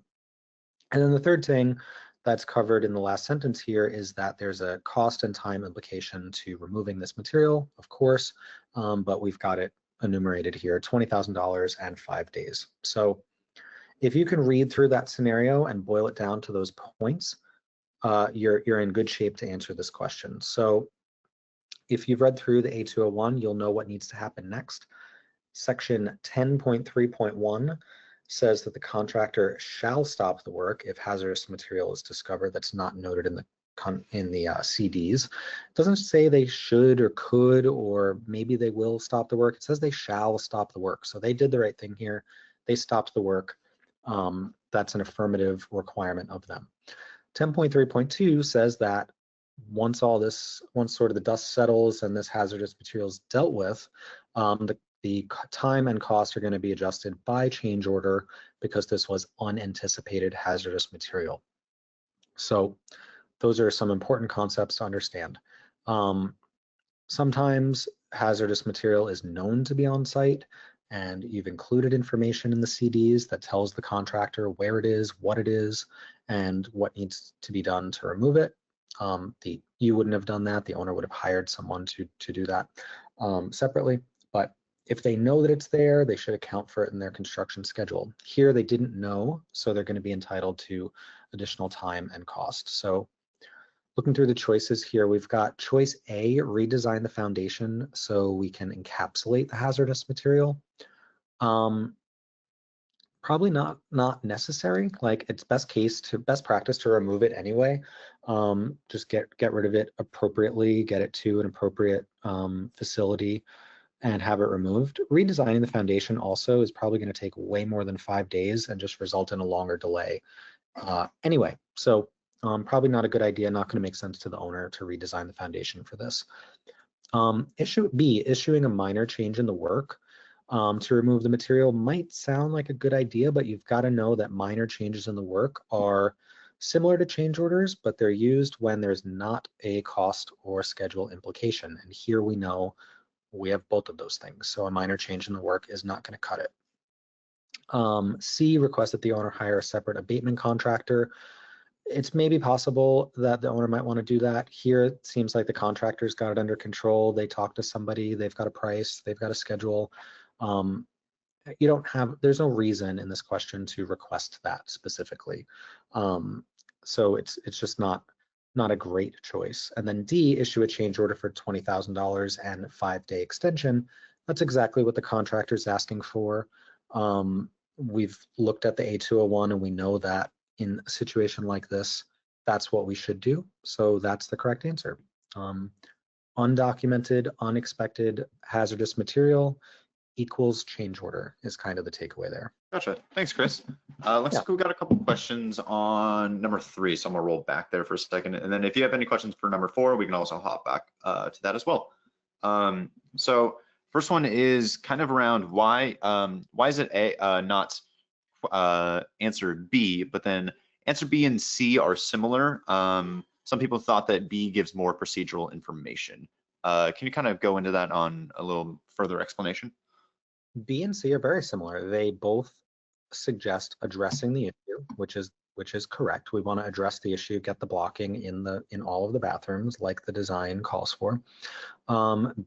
Speaker 2: And then the third thing that's covered in the last sentence here is that there's a cost and time implication to removing this material, of course, but we've got it enumerated here, $20,000 and 5 days. So if you can read through that scenario and boil it down to those points, you're in good shape to answer this question. So if you've read through the A201, you'll know what needs to happen next. Section 10.3.1 says that the contractor shall stop the work if hazardous material is discovered that's not noted in the CDs. It doesn't say they should or could or maybe they will stop the work. It says they shall stop the work. So they did the right thing here. They stopped the work. That's an affirmative requirement of them. 10.3.2 says that once sort of the dust settles and this hazardous material is dealt with, the time and cost are going to be adjusted by change order because this was unanticipated hazardous material. So those are some important concepts to understand. Sometimes hazardous material is known to be on site and you've included information in the CDs that tells the contractor where it is, and what needs to be done to remove it. You wouldn't have done that. The owner would have hired someone to do that separately. But if they know that it's there, they should account for it in their construction schedule. Here, they didn't know, so they're going to be entitled to additional time and cost. So looking through the choices here, we've got choice A, redesign the foundation so we can encapsulate the hazardous material. Probably not necessary. Like it's best practice to remove it anyway. Just get rid of it appropriately, get it to an appropriate facility and have it removed. Redesigning the foundation also is probably going to take way more than 5 days and just result in a longer delay. Anyway, so probably not a good idea, not going to make sense to the owner to redesign the foundation for this. Issue B, issuing a minor change in the work to remove the material might sound like a good idea, but you've got to know that minor changes in the work are similar to change orders, but they're used when there's not a cost or schedule implication. And here we know we have both of those things. So a minor change in the work is not going to cut it. C, request that the owner hire a separate abatement contractor. It's maybe possible that the owner might want to do that. Here, it seems like the contractor's got it under control. They talk to somebody, they've got a price, they've got a schedule. There's no reason in this question to request that specifically. So it's just not a great choice. And then D, issue a change order for $20,000 and 5-day extension. That's exactly what the contractor is asking for. We've looked at the A201 and we know that in a situation like this, that's what we should do. So that's the correct answer. Undocumented, unexpected hazardous material equals change order is kind of the takeaway there.
Speaker 1: Gotcha. Thanks, Chris. Looks like we've got a couple questions on number 3, so I'm gonna roll back there for a second. And then if you have any questions for number 4, we can also hop back to that as well. So first one is kind of around why is it A not answer B, but then answer B and C are similar. Some people thought that B gives more procedural information. Can you kind of go into that on a little further explanation?
Speaker 2: B and C are very similar. They both suggest addressing the issue, which is correct. We want to address the issue, get the blocking in all of the bathrooms like the design calls for.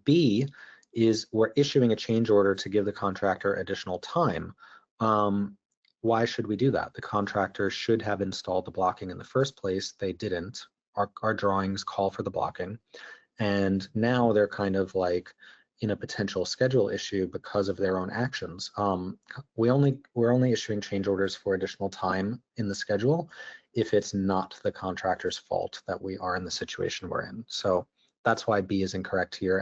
Speaker 2: B is we're issuing a change order to give the contractor additional time. Why should we do that? The contractor should have installed the blocking in the first place. They didn't. Our drawings call for the blocking. And now they're kind of like in a potential schedule issue because of their own actions. We're only issuing change orders for additional time in the schedule if it's not the contractor's fault that we are in the situation we're in. So that's why B is incorrect here,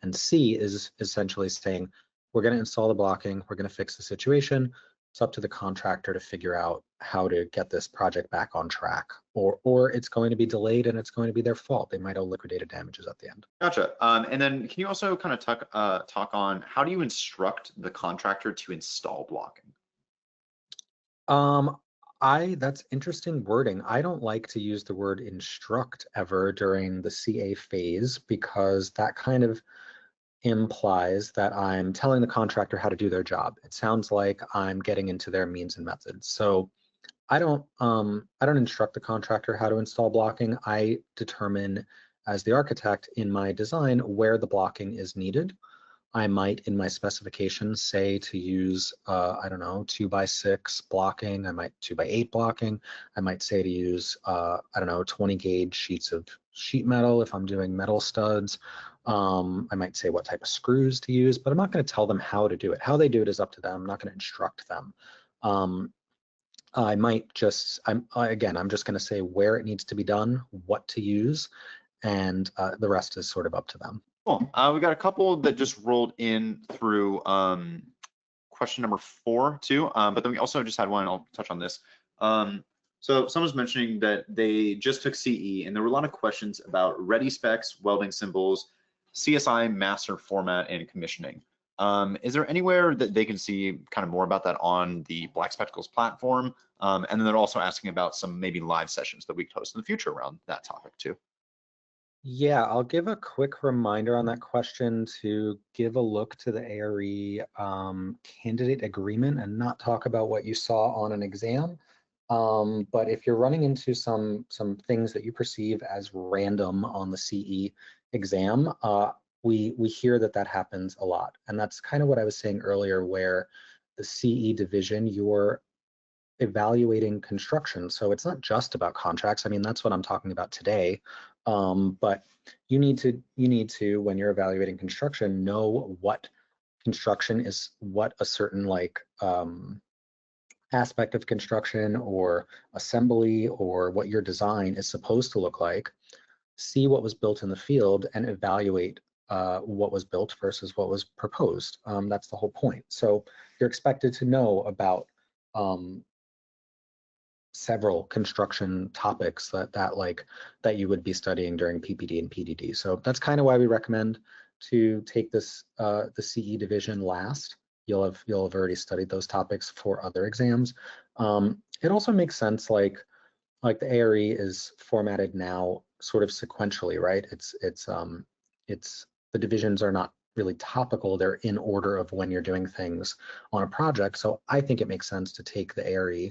Speaker 2: and C is essentially saying we're going to install the blocking, we're going to fix the situation. It's up to the contractor to figure out how to get this project back on track, or it's going to be delayed and it's going to be their fault. They might owe liquidated damages at the end.
Speaker 1: Gotcha. And then can you also kind of talk on how do you instruct the contractor to install blocking?
Speaker 2: That's interesting wording. I don't like to use the word instruct ever during the CA phase because that kind of implies that I'm telling the contractor how to do their job. It sounds like I'm getting into their means and methods. So I don't instruct the contractor how to install blocking. I determine as the architect in my design where the blocking is needed. I might in my specifications say to use, I don't know, 2x6 blocking. I might 2x8 blocking. I might say to use, I don't know, 20 gauge sheets of sheet metal if I'm doing metal studs. I might say what type of screws to use, but I'm not going to tell them how to do it. How they do it is up to them. I'm not going to instruct them. I might just, I'm just going to say where it needs to be done, what to use, and the rest is sort of up to them.
Speaker 1: Cool. We got a couple that just rolled in through question number 4 too, but then we also just had one, I'll touch on this. So someone's mentioning that they just took CE and there were a lot of questions about ready specs, welding symbols, CSI master format, and commissioning. Is there anywhere that they can see kind of more about that on the Black Spectacles platform? And then they're also asking about some maybe live sessions that we could host in the future around that topic too.
Speaker 2: Yeah, I'll give a quick reminder on that question to give a look to the ARE candidate agreement and not talk about what you saw on an exam. But if you're running into some things that you perceive as random on the CE exam, we hear that happens a lot. And that's kind of what I was saying earlier, where the CE division, you're evaluating construction. So it's not just about contracts. I mean, that's what I'm talking about today. But you need to, when you're evaluating construction, know what construction is, what a certain aspect of construction or assembly or what your design is supposed to look like, see what was built in the field and evaluate what was built versus what was proposed. That's the whole point. So you're expected to know about several construction topics that you would be studying during PPD and PDD. So that's kind of why we recommend to take this the CE division last. You'll have already studied those topics for other exams. It also makes sense, like the ARE is formatted now sort of sequentially, right? It's the divisions are not really topical, they're in order of when you're doing things on a project. So I think it makes sense to take the ARE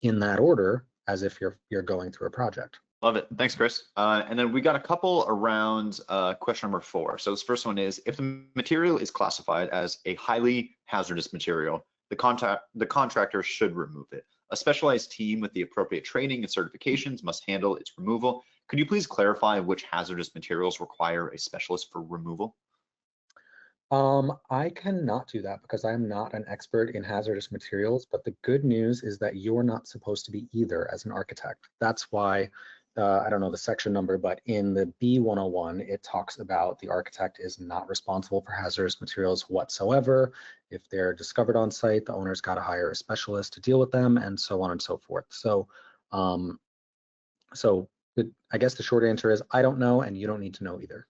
Speaker 2: in that order as if you're going through a project.
Speaker 1: Love it. Thanks, Chris. And then we got a couple around question number 4. So this first one is, if the material is classified as a highly hazardous material, the contractor should remove it. A specialized team with the appropriate training and certifications must handle its removal. Could you please clarify which hazardous materials require a specialist for removal?
Speaker 2: I cannot do that because I'm not an expert in hazardous materials, but the good news is that you're not supposed to be either as an architect. That's why, I don't know the section number, but in the B101, it talks about the architect is not responsible for hazardous materials whatsoever. If they're discovered on site, the owner's got to hire a specialist to deal with them, and so on and so forth. So, I guess the short answer is I don't know, and you don't need to know either.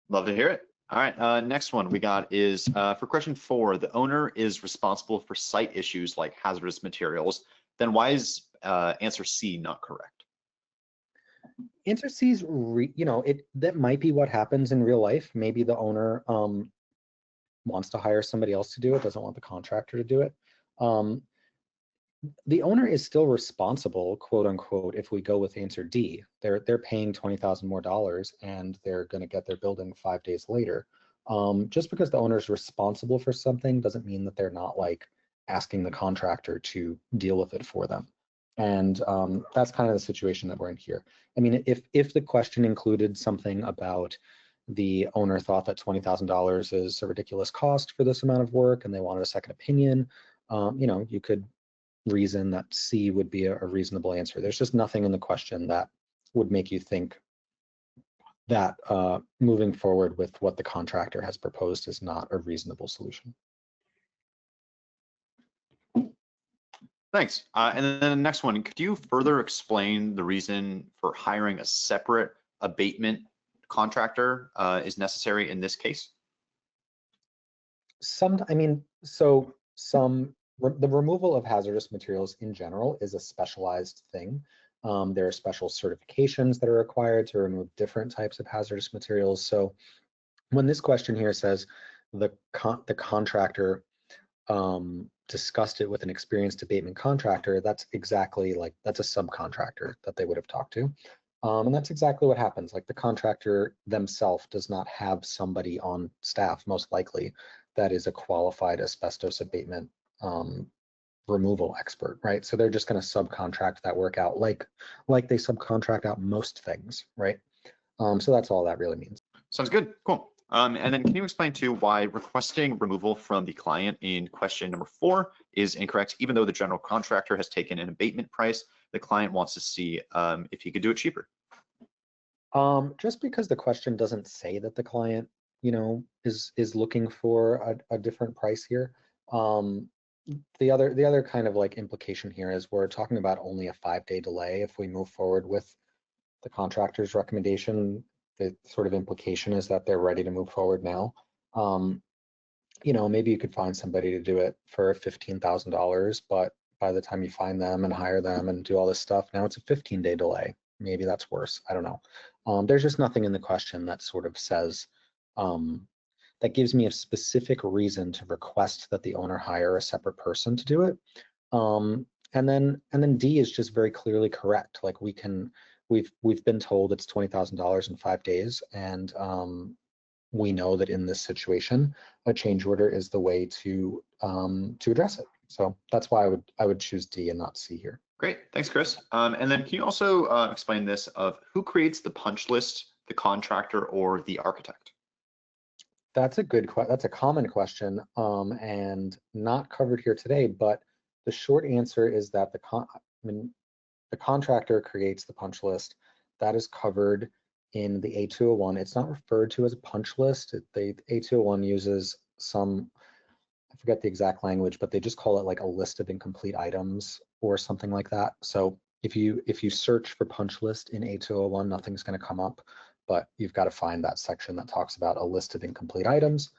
Speaker 1: Love to hear it. All right, next one we got is for question 4, the owner is responsible for site issues like hazardous materials. Then why is answer C not correct?
Speaker 2: Answer C is, that might be what happens in real life. Maybe the owner wants to hire somebody else to do it, doesn't want the contractor to do it. The owner is still responsible, quote unquote, if we go with answer D. They're paying $20,000 more and they're going to get their building 5 days later. Just because the owner is responsible for something doesn't mean that they're not asking the contractor to deal with it for them. And that's kind of the situation that we're in here. I mean, if the question included something about, the owner thought that $20,000 is a ridiculous cost for this amount of work and they wanted a second opinion, you could reason that C would be a reasonable answer. There's just nothing in the question that would make you think that moving forward with what the contractor has proposed is not a reasonable solution.
Speaker 1: Thanks. And then the next one, could you further explain the reason for hiring a separate abatement contractor is necessary in this case?
Speaker 2: The removal of hazardous materials in general is a specialized thing. There are special certifications that are required to remove different types of hazardous materials. So when this question here says the contractor discussed it with an experienced abatement contractor, that's exactly that's a subcontractor that they would have talked to. And that's exactly what happens. Like the contractor themselves does not have somebody on staff, most likely, that is a qualified asbestos abatement removal expert, right? So they're just going to subcontract that work out like they subcontract out most things, right? So that's all that really means.
Speaker 1: Sounds good. Cool. And then can you explain too why requesting removal from the client in question number 4 is incorrect, even though the general contractor has taken an abatement price, the client wants to see if he could do it cheaper?
Speaker 2: Just because the question doesn't say that the client, is looking for a different price here. The other kind of implication here is we're talking about only a 5-day delay if we move forward with the contractor's recommendation. The sort of implication is that they're ready to move forward now. Maybe you could find somebody to do it for $15,000, but by the time you find them and hire them and do all this stuff, now it's a 15-day delay. Maybe that's worse. I don't know. There's just nothing in the question that sort of says, that gives me a specific reason to request that the owner hire a separate person to do it. And then D is just very clearly correct. Like we've been told it's $20,000 in 5 days, and we know that in this situation, a change order is the way to address it. So that's why I would choose D and not C here.
Speaker 1: Great, thanks, Chris. And then can you also explain this of who creates the punch list, the contractor or the architect?
Speaker 2: That's a common question and not covered here today, but the short answer is that the contractor creates the punch list. That is covered in the A201. It's not referred to as a punch list. The A201 uses some, I forget the exact language, but they just call it like a list of incomplete items or something like that. So if you search for punch list in A201, nothing's going to come up, but you've got to find that section that talks about a list of incomplete items,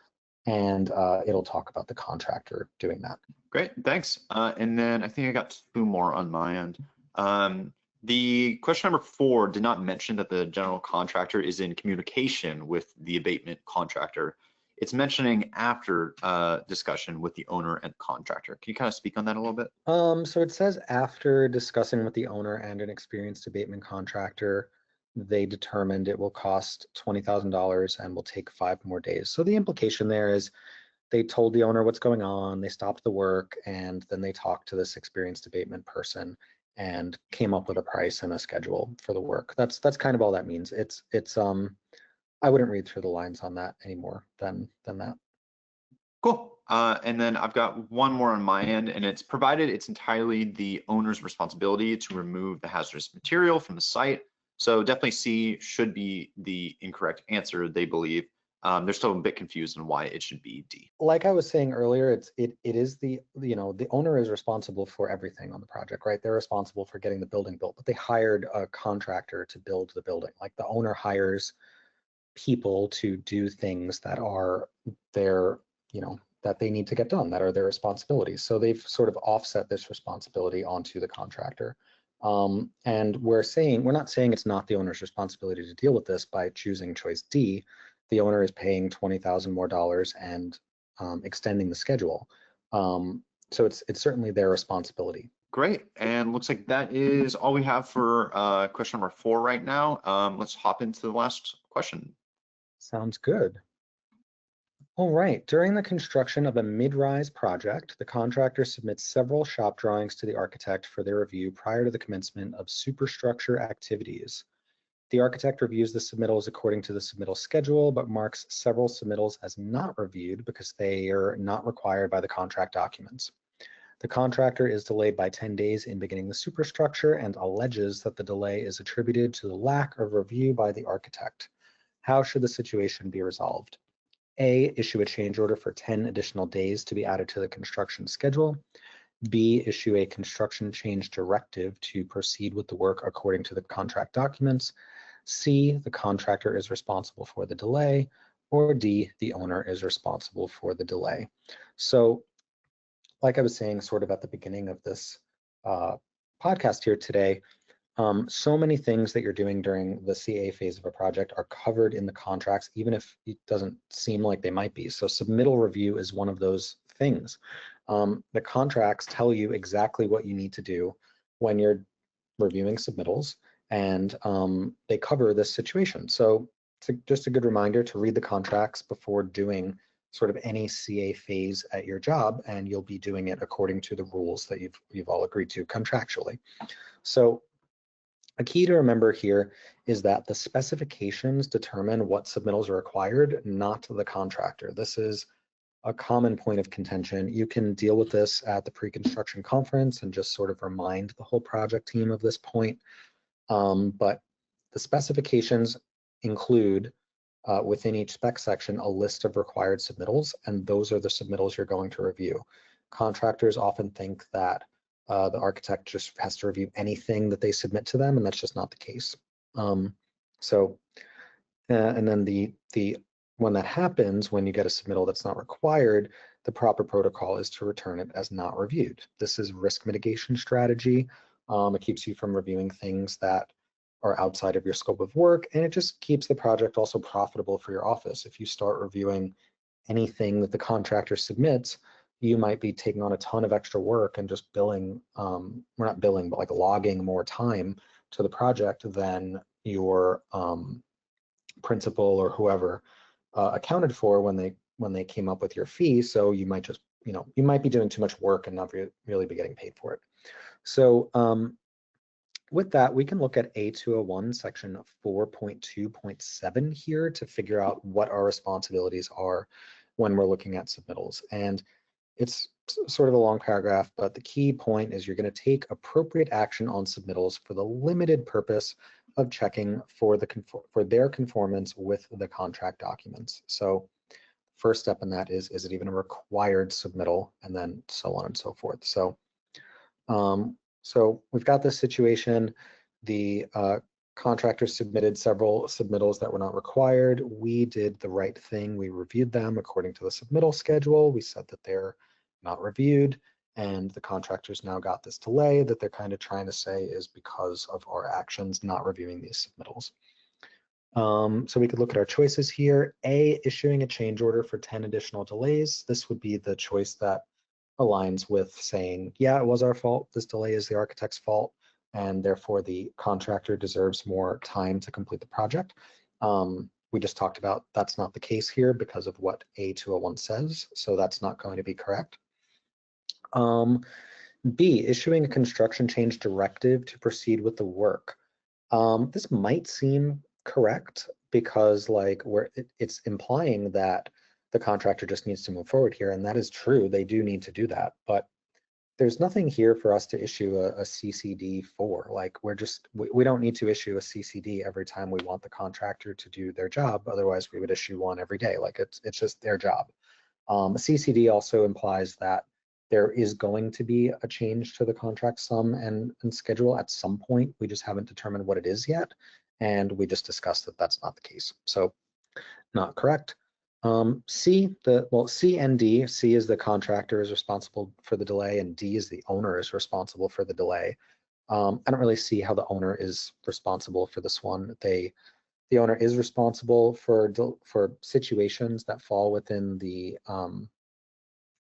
Speaker 2: and it'll talk about the contractor doing that.
Speaker 1: Great, thanks. And then I think I got 2 more on my end. The question number 4 did not mention that the general contractor is in communication with the abatement contractor. It's mentioning after discussion with the owner and contractor. Can you kind of speak on that a little bit?
Speaker 2: So it says after discussing with the owner and an experienced abatement contractor, they determined it will cost $20,000 and will take 5 more days. So the implication there is they told the owner what's going on, they stopped the work, and then they talked to this experienced abatement person and came up with a price and a schedule for the work. That's kind of all that means. It's I wouldn't read through the lines on that anymore than that.
Speaker 1: Cool. And then I've got 1 more on my end, and it's provided it's entirely the owner's responsibility to remove the hazardous material from the site. So definitely C should be the incorrect answer, they believe. They're still a bit confused on why it should be D.
Speaker 2: Like I was saying earlier, it is the owner is responsible for everything on the project, right? They're responsible for getting the building built, but they hired a contractor to build the building. Like the owner hires people to do things that are their, that they need to get done, that are their responsibilities. So they've sort of offset this responsibility onto the contractor. And we're not saying it's not the owner's responsibility to deal with this by choosing choice D. The owner is paying $20,000 more and extending the schedule. So it's certainly their responsibility.
Speaker 1: Great, and looks like that is all we have for question number 4 right now. Let's hop into the last question.
Speaker 2: Sounds good. All right, during the construction of a mid-rise project, the contractor submits several shop drawings to the architect for their review prior to the commencement of superstructure activities. The architect reviews the submittals according to the submittal schedule, but marks several submittals as not reviewed because they are not required by the contract documents. The contractor is delayed by 10 days in beginning the superstructure and alleges that the delay is attributed to the lack of review by the architect. How should the situation be resolved? A, issue a change order for 10 additional days to be added to the construction schedule. B, issue a construction change directive to proceed with the work according to the contract documents. C, the contractor is responsible for the delay. Or D, the owner is responsible for the delay. So, like I was saying sort of at the beginning of this podcast here today, so many things that you're doing during the CA phase of a project are covered in the contracts, even if it doesn't seem like they might be. So submittal review is one of those things. The contracts tell you exactly what you need to do when you're reviewing submittals, and they cover this situation. So it's just a good reminder to read the contracts before doing sort of any CA phase at your job, and you'll be doing it according to the rules that you've all agreed to contractually. So a key to remember here is that the specifications determine what submittals are required, not the contractor. This is a common point of contention. You can deal with this at the pre-construction conference and just sort of remind the whole project team of this point. But the specifications include within each spec section a list of required submittals, and those are the submittals you're going to review. Contractors often think that the architect just has to review anything that they submit to them, and that's just not the case. And then when that happens, when you get a submittal that's not required, the proper protocol is to return it as not reviewed. This is risk mitigation strategy. It keeps you from reviewing things that are outside of your scope of work, and it just keeps the project also profitable for your office. If you start reviewing anything that the contractor submits, you might be taking on a ton of extra work and just billing, we're not billing, but like logging more time to the project than your principal or whoever accounted for when they came up with your fee. So you might just, you might be doing too much work and not really be getting paid for it. So with that, we can look at A201 section 4.2.7 here to figure out what our responsibilities are when we're looking at submittals. And it's sort of a long paragraph, but the key point is you're going to take appropriate action on submittals for the limited purpose of checking for their conformance with the contract documents. So first step in that is it even a required submittal, and then so on and so forth. So so we've got this situation. The contractor submitted several submittals that were not required. We did the right thing. We reviewed them according to the submittal schedule. We said that they're not reviewed, and the contractors now got this delay that they're kind of trying to say is because of our actions not reviewing these submittals. So we could look at our choices here. A, issuing a change order for 10 additional delays. This would be the choice that aligns with saying, yeah, it was our fault. This delay is the architect's fault, and therefore the contractor deserves more time to complete the project. We just talked about that's not the case here because of what A201 says, so that's not going to be correct. B, issuing a construction change directive to proceed with the work. This might seem correct because it's implying that the contractor just needs to move forward here, and that is true. They do need to do that, but there's nothing here for us to issue a CCD for. Like we don't need to issue a CCD every time we want the contractor to do their job. Otherwise, we would issue one every day. Like it's just their job. A CCD also implies that there is going to be a change to the contract sum and schedule at some point. We just haven't determined what it is yet, and we just discussed that that's not the case. So not correct. C and D. C is the contractor is responsible for the delay, and D is the owner is responsible for the delay. I don't really see how the owner is responsible for this one. The owner is responsible for situations that fall within the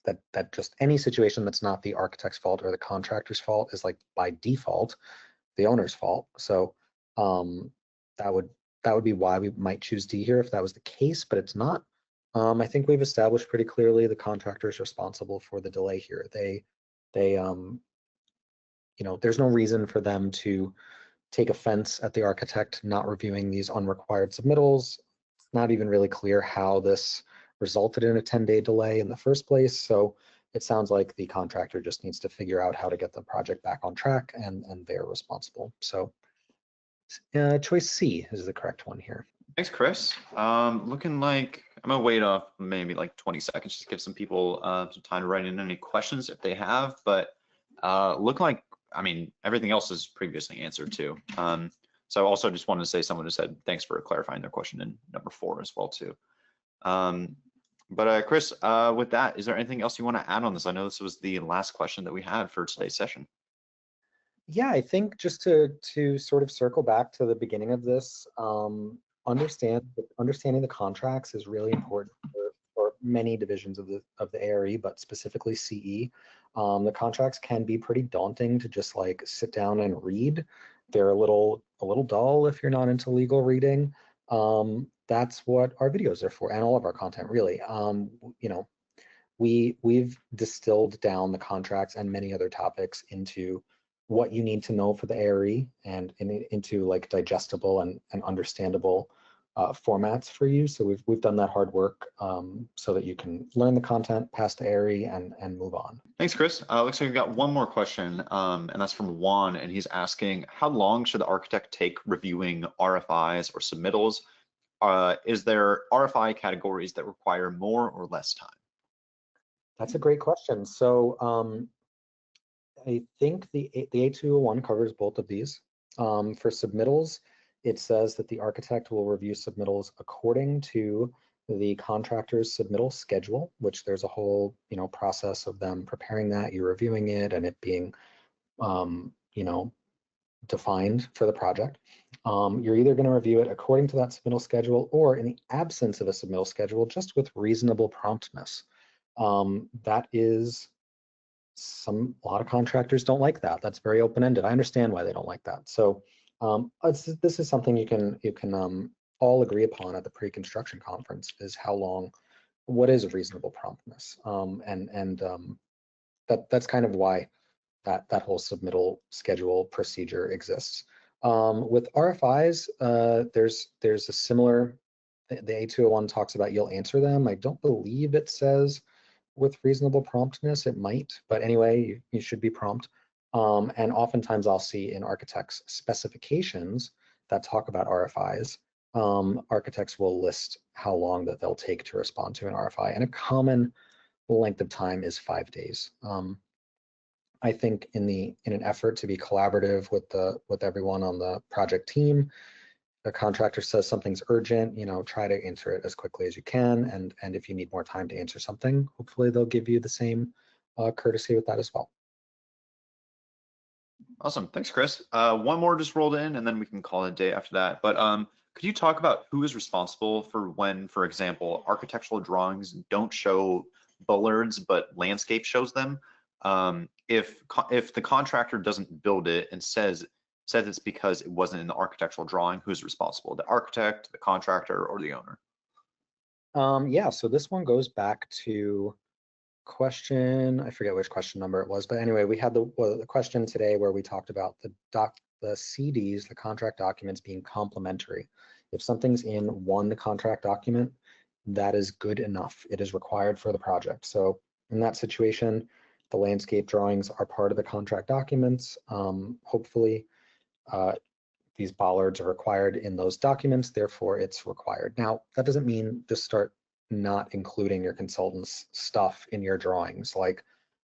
Speaker 2: that just any situation that's not the architect's fault or the contractor's fault is like by default the owner's fault. So that would be why we might choose D here if that was the case, but it's not. I think we've established pretty clearly the contractor is responsible for the delay here. There's no reason for them to take offense at the architect not reviewing these unrequired submittals. It's not even really clear how this resulted in a 10-day delay in the first place. So it sounds like the contractor just needs to figure out how to get the project back on track, and they're responsible. So choice C is the correct one here.
Speaker 1: Thanks, Chris. Looking like I'm gonna wait off maybe like 20 seconds just to give some people some time to write in any questions if they have, but look like, I mean, everything else is previously answered too. So I also just wanted to say someone who said thanks for clarifying their question in number 4 as well too. But Chris, with that, is there anything else you want to add on this? I know this was the last question that we had for today's session.
Speaker 2: Yeah, I think just to sort of circle back to the beginning of this, understanding the contracts is really important for many divisions of the ARE, but specifically CE. The contracts can be pretty daunting to just like sit down and read. They're a little dull if you're not into legal reading. That's what our videos are for, and all of our content really. You know, we've distilled down the contracts and many other topics into what you need to know for the ARE and into like digestible and understandable formats for you. So we've done that hard work so that you can learn the content, pass the ARE, and move on.
Speaker 1: Thanks, Chris. Looks like we've got one more question, and that's from Juan, and he's asking, how long should the architect take reviewing RFIs or submittals? Is there RFI categories that require more or less time?
Speaker 2: That's a great question. So I think the A201 covers both of these. For submittals, it says that the architect will review submittals according to the contractor's submittal schedule, which there's a whole process of them preparing that, you're reviewing it, and it being defined for the project. You're either going to review it according to that submittal schedule, or in the absence of a submittal schedule, just with reasonable promptness. That is a lot of contractors don't like that. That's very open-ended. I understand why they don't like that. So this is something you can all agree upon at the pre-construction conference, is how long, what is reasonable promptness, that's kind of why that whole submittal schedule procedure exists. With RFIs, there's a similar. The A201 talks about you'll answer them. I don't believe it says with reasonable promptness. It might, but anyway, you should be prompt. And oftentimes I'll see in architects specifications that talk about RFIs, architects will list how long that they'll take to respond to an RFI, and a common length of time is 5 days. I think in an effort to be collaborative with everyone on the project team, the contractor says something's urgent, try to answer it as quickly as you can. And if you need more time to answer something, hopefully they'll give you the same courtesy with that as well.
Speaker 1: Awesome, thanks, Chris. One more just rolled in, and then we can call it a day after that. But could you talk about who is responsible for when, for example, architectural drawings don't show bollards, but landscape shows them? If the contractor doesn't build it and says it's because it wasn't in the architectural drawing, who's responsible? The architect, the contractor, or the owner?
Speaker 2: Yeah, so this one goes back to question, I forget which question number it was, but anyway, we had the question today where we talked about the CDs, the contract documents, being complementary. If something's in one contract document, that is good enough. It is required for the project. So in that situation, the landscape drawings are part of the contract documents. Hopefully, these bollards are required in those documents, therefore it's required. Now, that doesn't mean just start not including your consultant's stuff in your drawings. Like,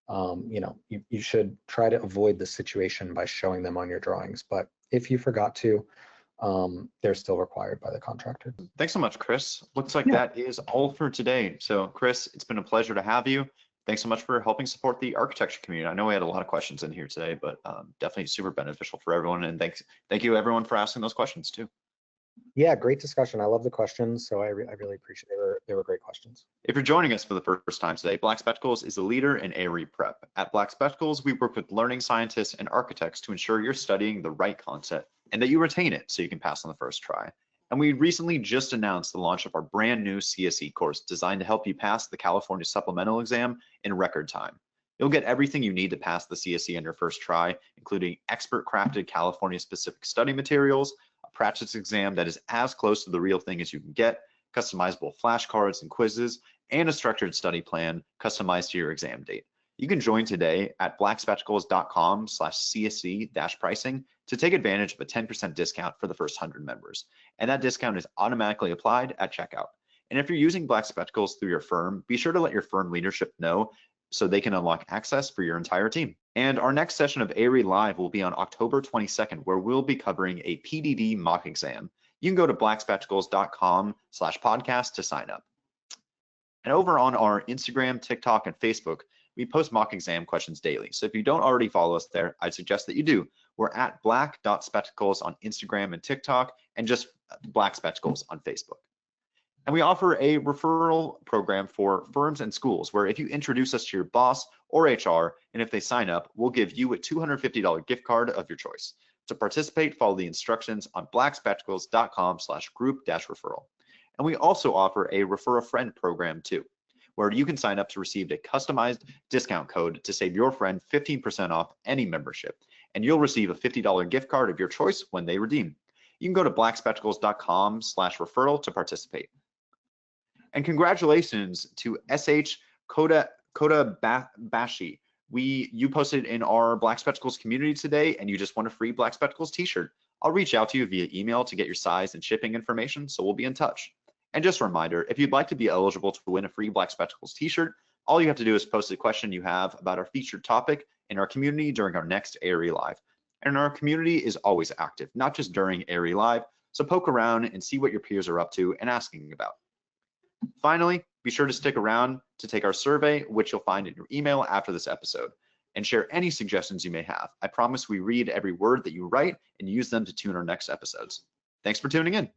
Speaker 2: you should try to avoid this situation by showing them on your drawings. But if you forgot to, they're still required by the contractor.
Speaker 1: Thanks so much, Chris. Looks like that is all for today. So Chris, it's been a pleasure to have you. Thanks so much for helping support the architecture community. I know we had a lot of questions in here today, but definitely super beneficial for everyone. And thank you everyone for asking those questions too.
Speaker 2: Yeah, great discussion. I love the questions, so I really appreciate it. They were great questions.
Speaker 1: If you're joining us for the first time today, Black Spectacles is a leader in ARE prep. At Black Spectacles, we work with learning scientists and architects to ensure you're studying the right content and that you retain it so you can pass on the first try. And we recently just announced the launch of our brand new CSE course designed to help you pass the California supplemental exam in record time. You'll get everything you need to pass the CSE on your first try, including expert crafted California-specific study materials, a practice exam that is as close to the real thing as you can get, customizable flashcards and quizzes, and a structured study plan customized to your exam date. You can join today at blackspectacles.com/CSE-pricing to take advantage of a 10% discount for the first 100 members. And that discount is automatically applied at checkout. And if you're using Black Spectacles through your firm, be sure to let your firm leadership know so they can unlock access for your entire team. And our next session of ARE Live will be on October 22nd, where we'll be covering a PDD mock exam. You can go to blackspectacles.com/podcast to sign up. And over on our Instagram, TikTok, and Facebook, we post mock exam questions daily. So if you don't already follow us there, I'd suggest that you do. We're at black.spectacles on Instagram and TikTok, and just Black Spectacles on Facebook. And we offer a referral program for firms and schools where if you introduce us to your boss or HR, and if they sign up, we'll give you a $250 gift card of your choice. To participate, follow the instructions on blackspectacles.com/group-referral. And we also offer a refer a friend program too, where you can sign up to receive a customized discount code to save your friend 15% off any membership. And you'll receive a $50 gift card of your choice when they redeem. You can go to blackspectacles.com/referral to participate. And congratulations to SH Kodabashi. You posted in our Black Spectacles community today, and you just won a free Black Spectacles t-shirt. I'll reach out to you via email to get your size and shipping information, so we'll be in touch. And just a reminder, if you'd like to be eligible to win a free Black Spectacles t-shirt, all you have to do is post a question you have about our featured topic in our community during our next ARE Live. And our community is always active, not just during ARE Live, so poke around and see what your peers are up to and asking about. Finally, be sure to stick around to take our survey, which you'll find in your email after this episode, and share any suggestions you may have. I promise we read every word that you write and use them to tune our next episodes. Thanks for tuning in.